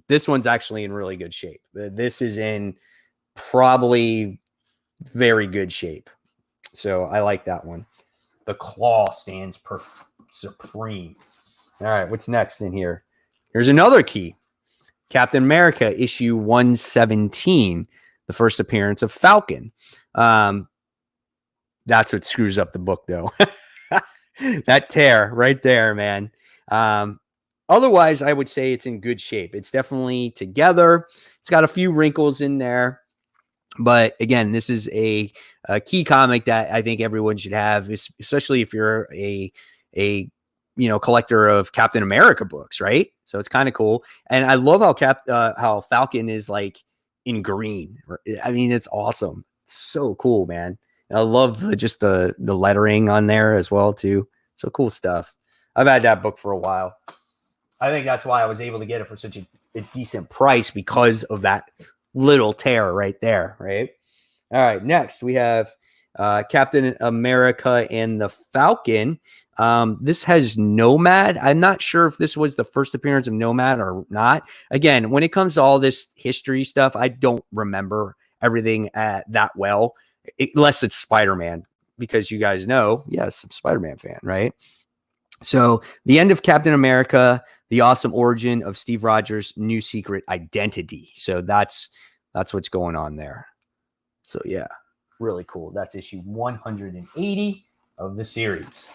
This one's actually in really good shape. This is in probably very good shape. So I like that one. The Claw stands supreme. All right, what's next in here? Here's another key. Captain America issue 117, the first appearance of Falcon. That's what screws up the book, though. That tear right there, man. Otherwise, I would say it's in good shape. It's definitely together. It's got a few wrinkles in there. But again, this is a key comic that I think everyone should have, especially if you're a collector of Captain America books, right? So it's kind of cool. And I love how Falcon is like in green. I mean, it's awesome. It's so cool, man. I love the lettering on there as well too. So cool stuff. I've had that book for a while. I think that's why I was able to get it for such a decent price, because of that little tear right there, right? All right, next we have Captain America and the Falcon. This has Nomad. I'm not sure if this was the first appearance of Nomad or not. Again, when it comes to all this history stuff, I don't remember everything that well, unless it's Spider-Man, because you guys know, yes, I'm a Spider-Man fan, right? So the end of Captain America, the awesome origin of Steve Rogers' new secret identity. So that's what's going on there. So yeah, really cool. That's issue 180 of the series.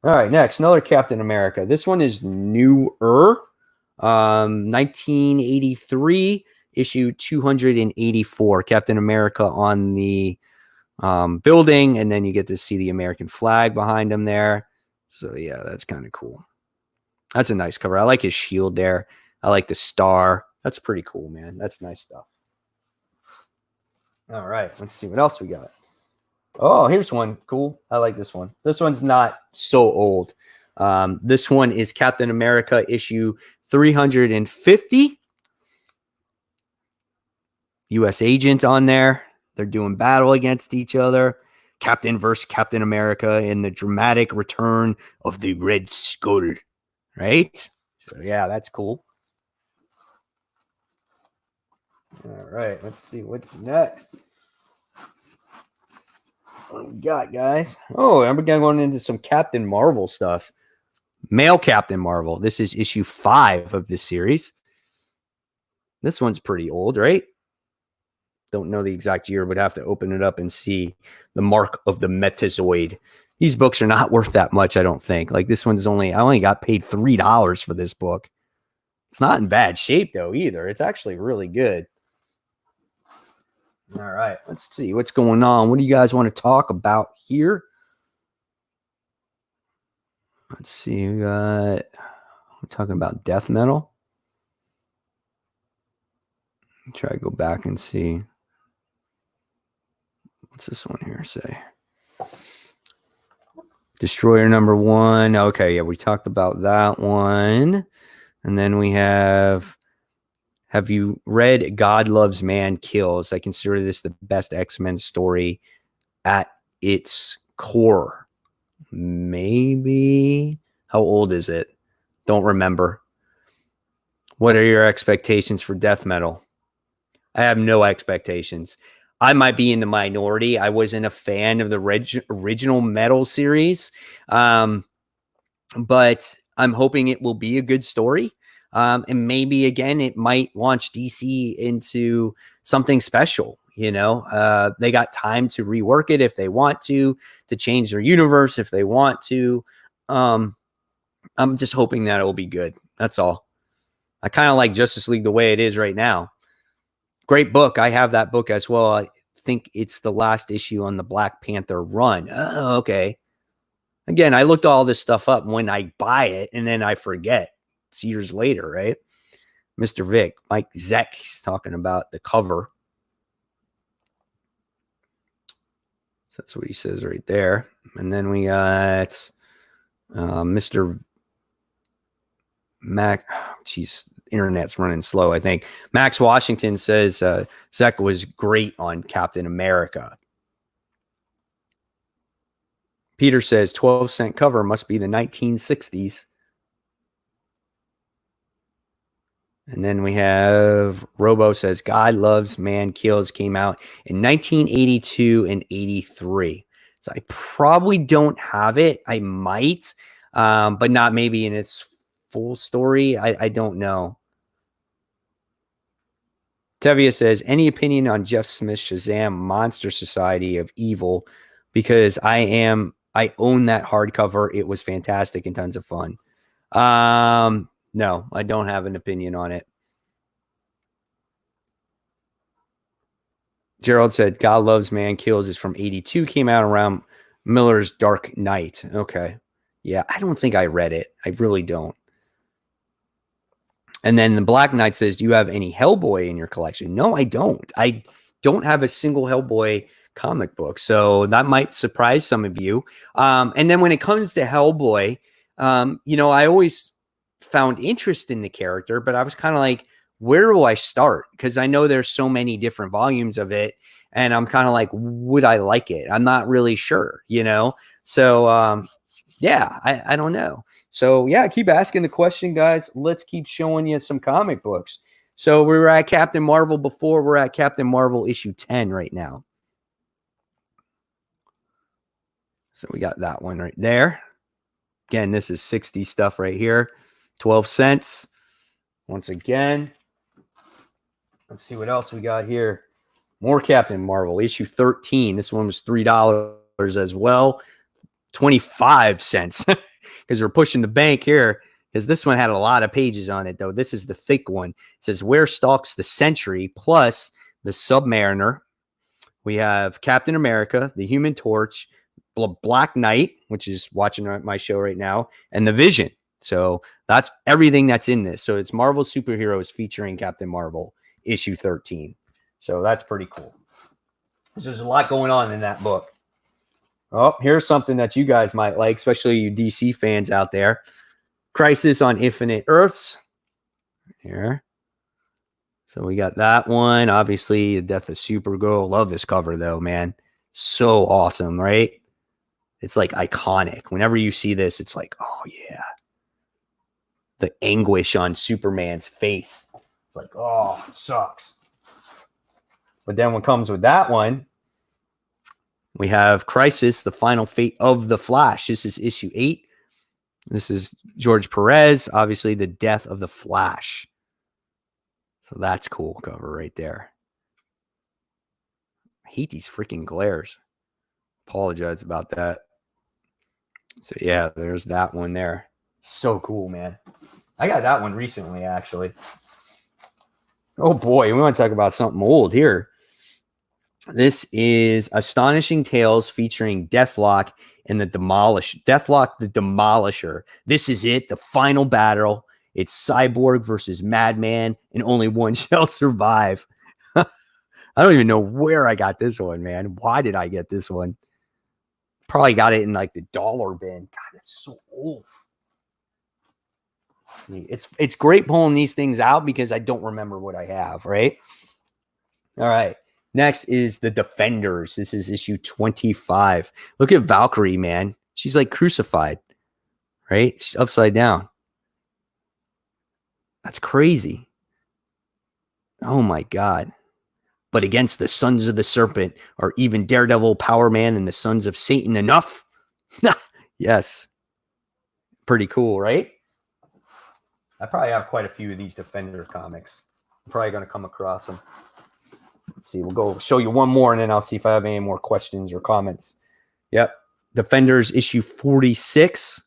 All right, next, another Captain America. This one is newer, 1983, issue 284. Captain America on the building, and then you get to see the American flag behind him there. So yeah, that's kind of cool. That's a nice cover. I like his shield there. I like the star. That's pretty cool, man. That's nice stuff. All right, let's see what else we got. Oh, here's one. Cool. I like this one. This one's not so old. This one is Captain America issue 350. U.S. agent on there. They're doing battle against each other. Captain versus Captain America in the dramatic return of the Red Skull. Right? So, yeah, that's cool. All right, let's see what's next. What we got, guys? Oh, I'm going into some Captain Marvel stuff. Male Captain Marvel. This is issue 5 of this series. This one's pretty old, right? Don't know the exact year, but have to open it up and see the mark of the Metazoid. These books are not worth that much, I don't think. Like this one's I only got paid $3 for this book. It's not in bad shape though either. It's actually really good. All right, let's see what's going on. What do you guys want to talk about here? Let's see. We're talking about death metal. Try to go back and see. What's this one here say? Destroyer number 1. Okay, yeah, we talked about that one. And then we have you read God Loves Man Kills? I consider this the best X-Men story at its core. Maybe. How old is it? Don't remember. What are your expectations for death metal? I have no expectations. I might be in the minority. I wasn't a fan of the original metal series, but I'm hoping it will be a good story. And maybe, again, it might launch DC into something special. You know, they got time to rework it if they want to change their universe if they want to. I'm just hoping that it will be good. That's all. I kind of like Justice League the way it is right now. Great book. I have that book as well. I think it's the last issue on the Black Panther run. Oh, okay. Again, I looked all this stuff up when I buy it, and then I forget. It's years later, right? Mr. Vic, Mike Zeck, he's talking about the cover. So that's what he says right there. And then we got Mr. Mac. Jeez, internet's running slow, I think. Max Washington says Zeck was great on Captain America. Peter says 12-cent cover must be the 1960s. And then we have Robo says God Loves Man Kills came out in 1982 and 83. So I probably don't have it. I might, but not maybe in its full story. I don't know. Tevia says, any opinion on Jeff Smith's Shazam Monster Society of Evil? Because I own that hardcover. It was fantastic and tons of fun. No, I don't have an opinion on it. Gerald said, God Loves Man Kills is from 82, came out around Miller's Dark Knight. Okay. Yeah, I don't think I read it. I really don't. And then the Black Knight says, do you have any Hellboy in your collection? No, I don't. I don't have a single Hellboy comic book. So that might surprise some of you. And then when it comes to Hellboy, you know, I always found interest in the character, but I was kind of like, where do I start? Because I know there's so many different volumes of it. And I'm kind of like, would I like it? I'm not really sure, you know? So, yeah, I don't know. So, yeah, keep asking the question, guys. Let's keep showing you some comic books. So, we were at Captain Marvel before. We're at Captain Marvel issue 10 right now. So, we got that one right there. Again, this is 60 stuff right here. 12 cents. Once again, let's see what else we got here. More Captain Marvel, issue 13. This one was $3 as well. 25 cents because we're pushing the bank here because this one had a lot of pages on it, though. This is the thick one. It says, Where Stalks the Sentry, plus the Submariner. We have Captain America, the Human Torch, Black Knight, which is watching my show right now, and the Vision. So that's everything that's in this. So it's Marvel Superheroes featuring Captain Marvel, issue 13. So that's pretty cool. There's a lot going on in that book. Oh, here's something that you guys might like, especially you DC fans out there. Crisis on Infinite Earths. Here. So we got that one. Obviously, the death of Supergirl. Love this cover, though, man. So awesome, right? It's like iconic. Whenever you see this, it's like, oh, yeah. The anguish on Superman's face. It's like, oh, it sucks. But then what comes with that one, we have Crisis, the Final Fate of the Flash. This is issue 8. This is George Perez, obviously the death of the Flash. So that's cool cover right there. I hate these freaking glares. Apologize about that. So yeah, there's that one there. So cool, man. I got that one recently, actually. Oh boy, we want to talk about something old here. This is Astonishing Tales featuring Deathlock and the Deathlock the Demolisher. This is it, the final battle. It's Cyborg versus Madman, and only one shall survive. I don't even know where I got this one, man. Why did I get this one? Probably got it in like the dollar bin. God, it's so old. It's great pulling these things out because I don't remember what I have, right? All right. Next is the Defenders. This is issue 25. Look at Valkyrie, man. She's like crucified, right? She's upside down. That's crazy. Oh my God. But against the sons of the serpent are even Daredevil, Power Man, and the sons of Satan enough? Yes. Pretty cool, right? I probably have quite a few of these Defender comics. I'm probably going to come across them. Let's see. We'll go show you one more, and then I'll see if I have any more questions or comments. Yep. Defenders issue 46.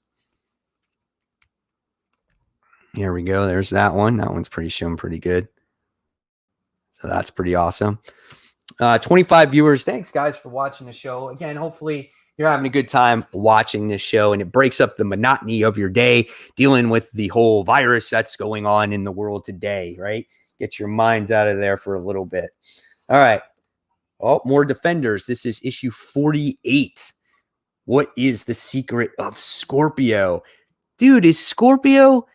Here we go. There's that one. That one's showing pretty good. So that's pretty awesome. 25 viewers. Thanks, guys, for watching the show. Again, hopefully you're having a good time watching this show, and it breaks up the monotony of your day dealing with the whole virus that's going on in the world today, right? Get your minds out of there for a little bit. All right. Oh, more Defenders. This is issue 48. What is the secret of Scorpio? Dude, is Scorpio...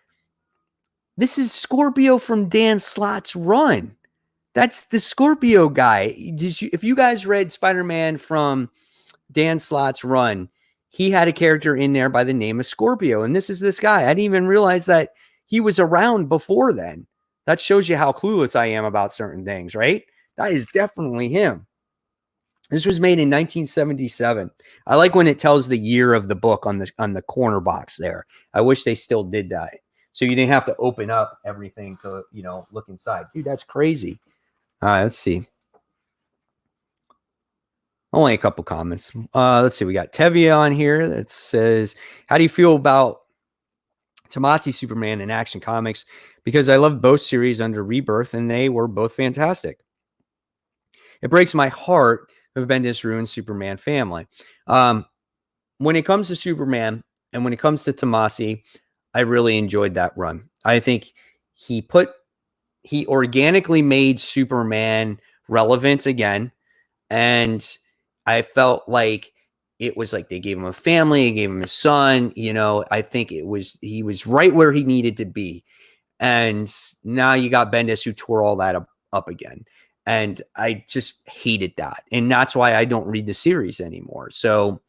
This is Scorpio from Dan Slott's run. That's the Scorpio guy. If you guys read Spider-Man from Dan Slott's run, he had a character in there by the name of Scorpio, and this is this guy. I didn't even realize that he was around before then. That shows you how clueless I am about certain things, right? That is definitely him. This was made in 1977. I like when it tells the year of the book on the corner box there. I wish they still did that, so you didn't have to open up everything to look inside. Dude, that's crazy. All right, let's see. Only a couple comments. Let's see. We got Tevia on here that says, how do you feel about Tomasi Superman in Action Comics? Because I love both series under Rebirth, and they were both fantastic. It breaks my heart of Bendis ruined Superman family. When it comes to Superman and when it comes to Tomasi, I really enjoyed that run. I think he organically made Superman relevant again. And I felt like it was like they gave him a family, gave him a son. I think he was right where he needed to be. And now you got Bendis who tore all that up again. And I just hated that. And that's why I don't read the series anymore. So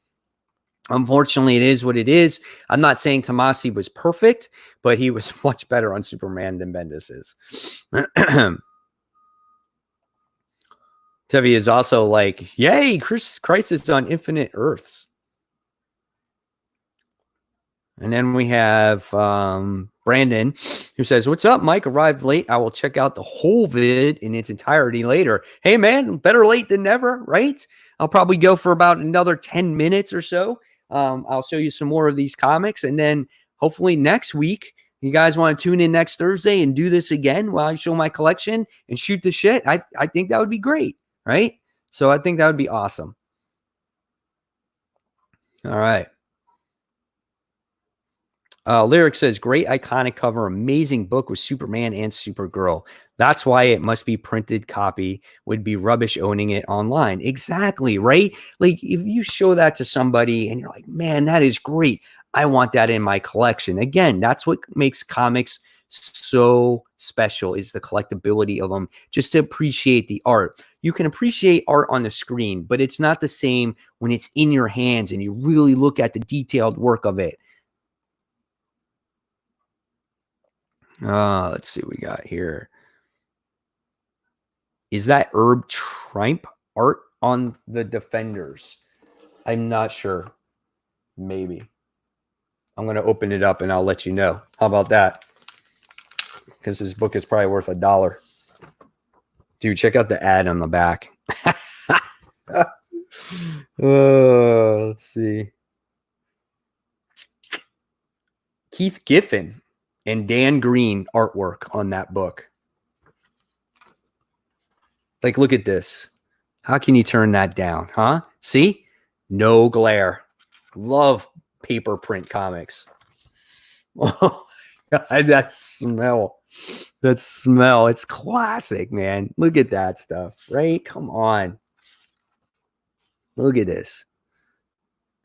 unfortunately, it is what it is. I'm not saying Tomasi was perfect, but he was much better on Superman than Bendis is. Tevi is also like, yay, Crisis on Infinite Earths. And then we have Brandon, who says, what's up, Mike? Arrived late. I will check out the whole vid in its entirety later. Hey, man, better late than never, right? I'll probably go for about another 10 minutes or so. I'll show you some more of these comics. And then hopefully next week, you guys want to tune in next Thursday and do this again while I show my collection and shoot the shit. I think that would be great, right? So I think that would be awesome. All right. Lyric says, great iconic cover, amazing book with Superman and Supergirl. That's why it must be printed copy. Would be rubbish owning it online. Exactly, right? Like if you show that to somebody and you're like, man, that is great. I want that in my collection. Again, that's what makes comics so special, is the collectability of them, just to appreciate the art. You can appreciate art on the screen, but it's not the same when it's in your hands and you really look at the detailed work of it. Let's see what we got here. Is that Herb Trimpe art on the Defenders? I'm not sure. Maybe. I'm going to open it up and I'll let you know. How about that? Because this book is probably worth $1. Dude, check out the ad on the back. Let's see. Keith Giffen and Dan Green artwork on that book. Like, look at this. How can you turn that down, huh? See? No glare. Love paper print comics. Oh, God, that smell. That smell. It's classic, man. Look at that stuff, right? Come on. Look at this.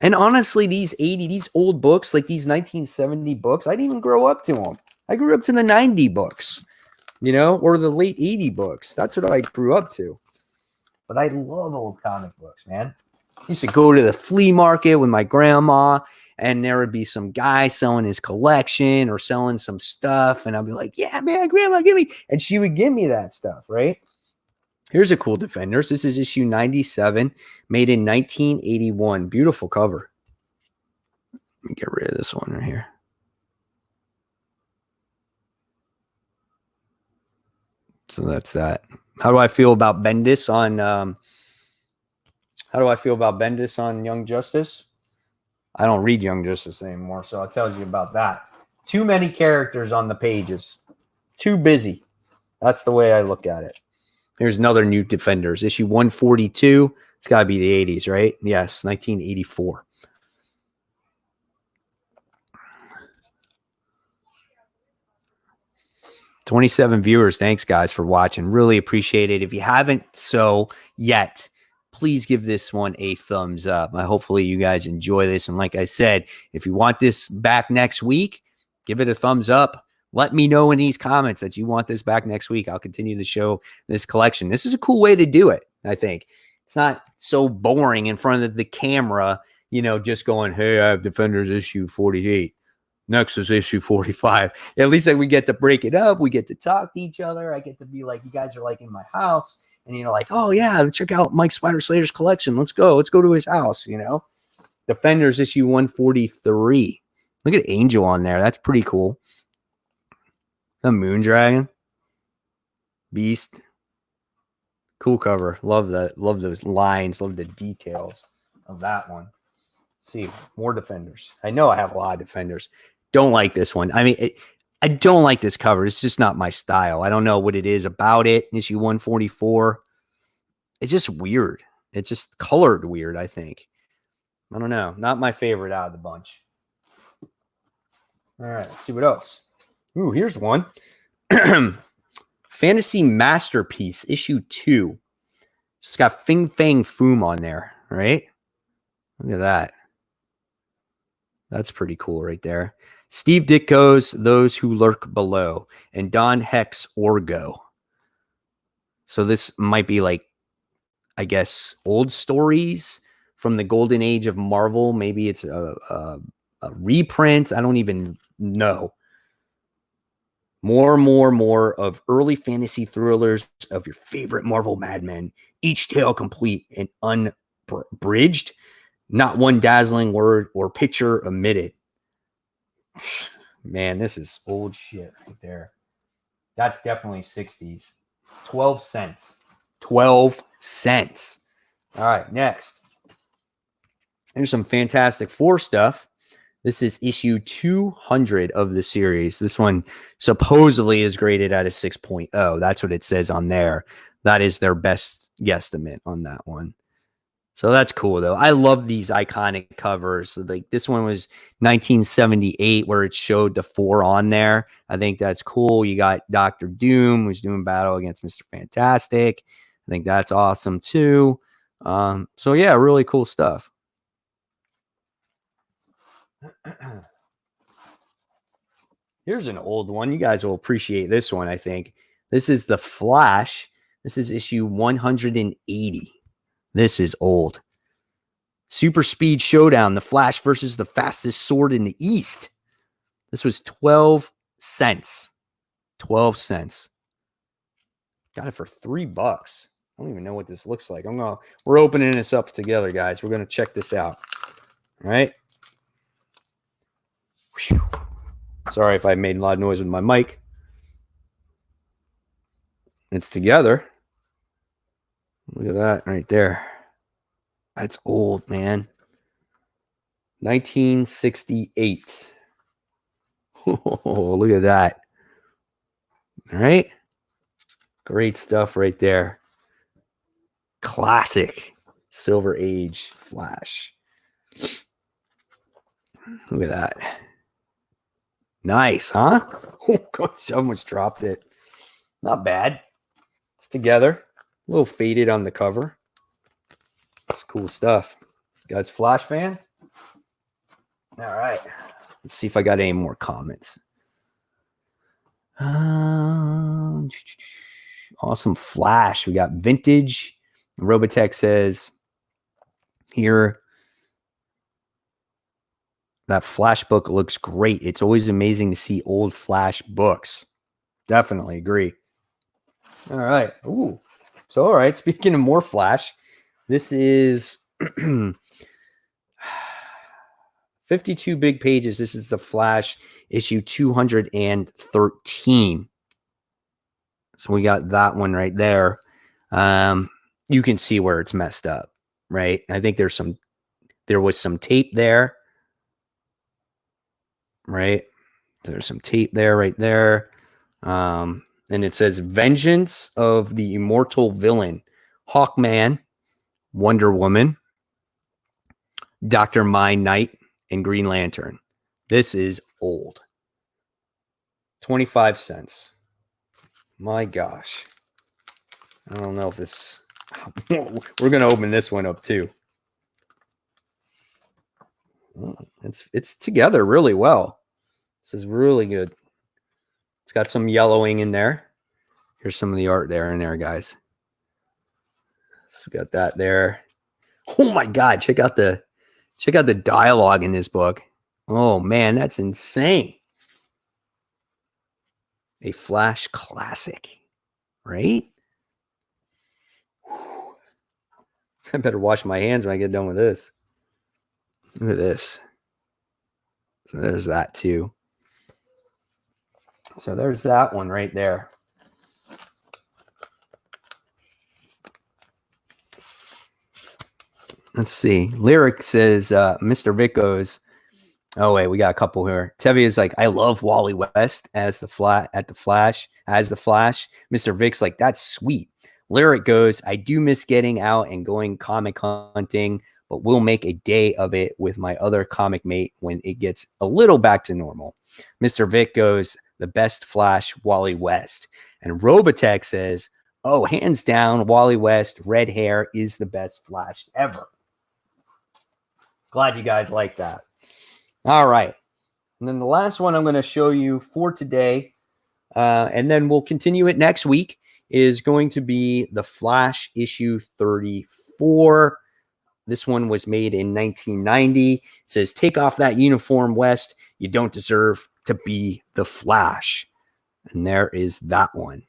And honestly, these old books, like these 1970 books, I didn't even grow up to them. I grew up to the 90 books, or the late 80 books. That's what I grew up to. But I love old comic books, man. I used to go to the flea market with my grandma, and there would be some guy selling his collection or selling some stuff. And I'd be like, yeah, man, grandma, give me. And she would give me that stuff, right? Here's a cool Defenders. This is issue 97, made in 1981. Beautiful cover. Let me get rid of this one right here. So that's that. How do I feel about Bendis on Young Justice? I don't read Young Justice anymore, so I'll tell you about that. Too many characters on the pages. Too busy. That's the way I look at it. Here's another new Defenders. Issue 142. It's got to be the 80s, right? Yes, 1984. $27 viewers. Thanks, guys, for watching. Really appreciate it. If you haven't so yet, please give this one a thumbs up. Hopefully you guys enjoy this. And like I said, if you want this back next week, give it a thumbs up. Let me know in these comments that you want this back next week. I'll continue to show this collection. This is a cool way to do it, I think. It's not so boring in front of the camera, just going, hey, I have Defenders issue 48. Next is issue 45. At least we get to break it up. We get to talk to each other. I get to be like, you guys are like in my house. And like, oh, yeah, check out Mike Spider Slater's collection. Let's go. Let's go to his house, Defenders issue 143. Look at Angel on there. That's pretty cool. The Moon Dragon. Beast. Cool cover. Love that. Love those lines. Love the details of that one. Let's see, more Defenders. I know I have a lot of Defenders. Don't like this one. I mean, I don't like this cover. It's just not my style. I don't know what it is about it. Issue 144. It's just weird. It's just colored weird, I think. I don't know. Not my favorite out of the bunch. All right, let's see what else. Ooh, here's one. Fantasy Masterpiece, issue 2. It's got Fing Fang Foom on there, right? Look at that. That's pretty cool right there. Steve Ditko's Those Who Lurk Below and Don Heck's Orgo. So this might be like, I guess, old stories from the golden age of Marvel. Maybe it's a reprint. I don't even know. More of early fantasy thrillers of your favorite Marvel madmen, each tale complete and unbridged, not one dazzling word or picture omitted. Man, this is old shit right there. That's definitely 60s. 12 cents. 12 cents. All right, next. Here's some Fantastic Four stuff. This is issue 200 of the series. This one supposedly is graded at a 6.0. That's what it says on there. That is their best guesstimate on that one. So that's cool, though. I love these iconic covers. Like this one was 1978, where it showed the four on there. I think that's cool. You got Dr. Doom, who's doing battle against Mr. Fantastic. I think that's awesome, too. So, yeah, really cool stuff. Here's an old one. You guys will appreciate this one, I think. This is The Flash. This is issue 180. This is old. Super Speed Showdown. The Flash versus the fastest sword in the East. This was 12 cents. 12 cents. Got it for $3. I don't even know what this looks like. We're opening this up together, guys. We're going to check this out. All right. Whew. Sorry if I made a lot of noise with my mic. It's together. Look at that right there. That's old, man. 1968. Oh, look at that. All right. Great stuff right there. Classic Silver Age Flash. Look at that. Nice, huh? Oh, God, someone's dropped it. Not bad. It's together. A little faded on the cover. It's cool stuff. You guys Flash fans? All right. Let's see if I got any more comments. Awesome Flash. We got vintage. Robotech says here, that Flash book looks great. It's always amazing to see old Flash books. Definitely agree. All right. Ooh. So, all right. Speaking of more Flash, this is 52 big pages. This is the Flash issue 213. So we got that one right there. You can see where it's messed up, right? I think there was some tape there, right? There's some tape there, right there. And it says Vengeance of the Immortal Villain, Hawkman, Wonder Woman, Dr. Knight, and Green Lantern. This is old. 25 cents. My gosh. I don't know if it's... We're going to open this one up too. It's together really well. This is really good. It's got some yellowing in there. Here's some of the art there in there, guys. So we got that there. Oh my God, check out the dialogue in this book. Oh man, that's insane. A Flash classic, right? Whew. I better wash my hands when I get done with this. Look at this. So there's that too. So there's that one right there. Let's see. Lyric says, Mr. Vic goes, oh, wait, we got a couple here. Tevi is like, I love Wally West as the Flash. Mr. Vic's like, that's sweet. Lyric goes, I do miss getting out and going comic hunting, but we'll make a day of it with my other comic mate when it gets a little back to normal. Mr. Vic goes, the best Flash, Wally West. And Robotech says, oh, hands down, Wally West, red hair is the best Flash ever. Glad you guys like that. All right. And then the last one I'm going to show you for today, and then we'll continue it next week, is going to be The Flash issue 34. This one was made in 1990. It says, "Take off that uniform, West. You don't deserve to be the Flash." And there is that one.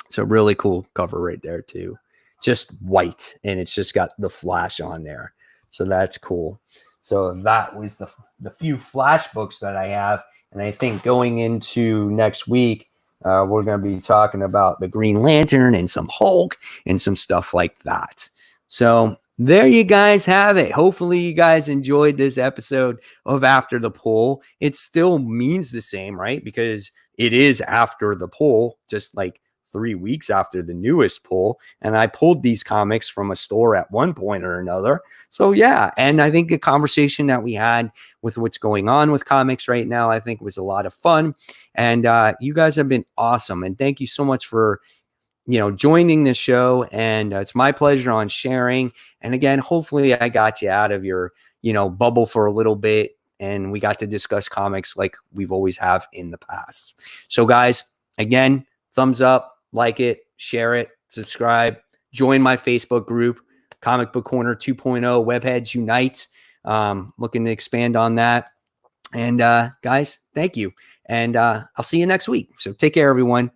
So really cool cover right there too. Just white, and it's just got the Flash on there. So that's cool. So that was the few Flash books that I have. And I think going into next week, we're going to be talking about the Green Lantern and some Hulk and some stuff like that. So there you guys have it. Hopefully you guys enjoyed this episode of After the Poll. It still means the same, right? Because it is after the poll, just like 3 weeks after the newest poll. And I pulled these comics from a store at one point or another. So yeah, and I think the conversation that we had with what's going on with comics right now, I think was a lot of fun. And you guys have been awesome. And thank you so much for joining this show. And it's my pleasure on sharing. And again, hopefully I got you out of your, bubble for a little bit. And we got to discuss comics like we've always have in the past. So guys, again, thumbs up, like it, share it, subscribe, join my Facebook group, Comic Book Corner 2.0, Webheads Unite. Looking to expand on that. And guys, thank you. And I'll see you next week. So take care, everyone.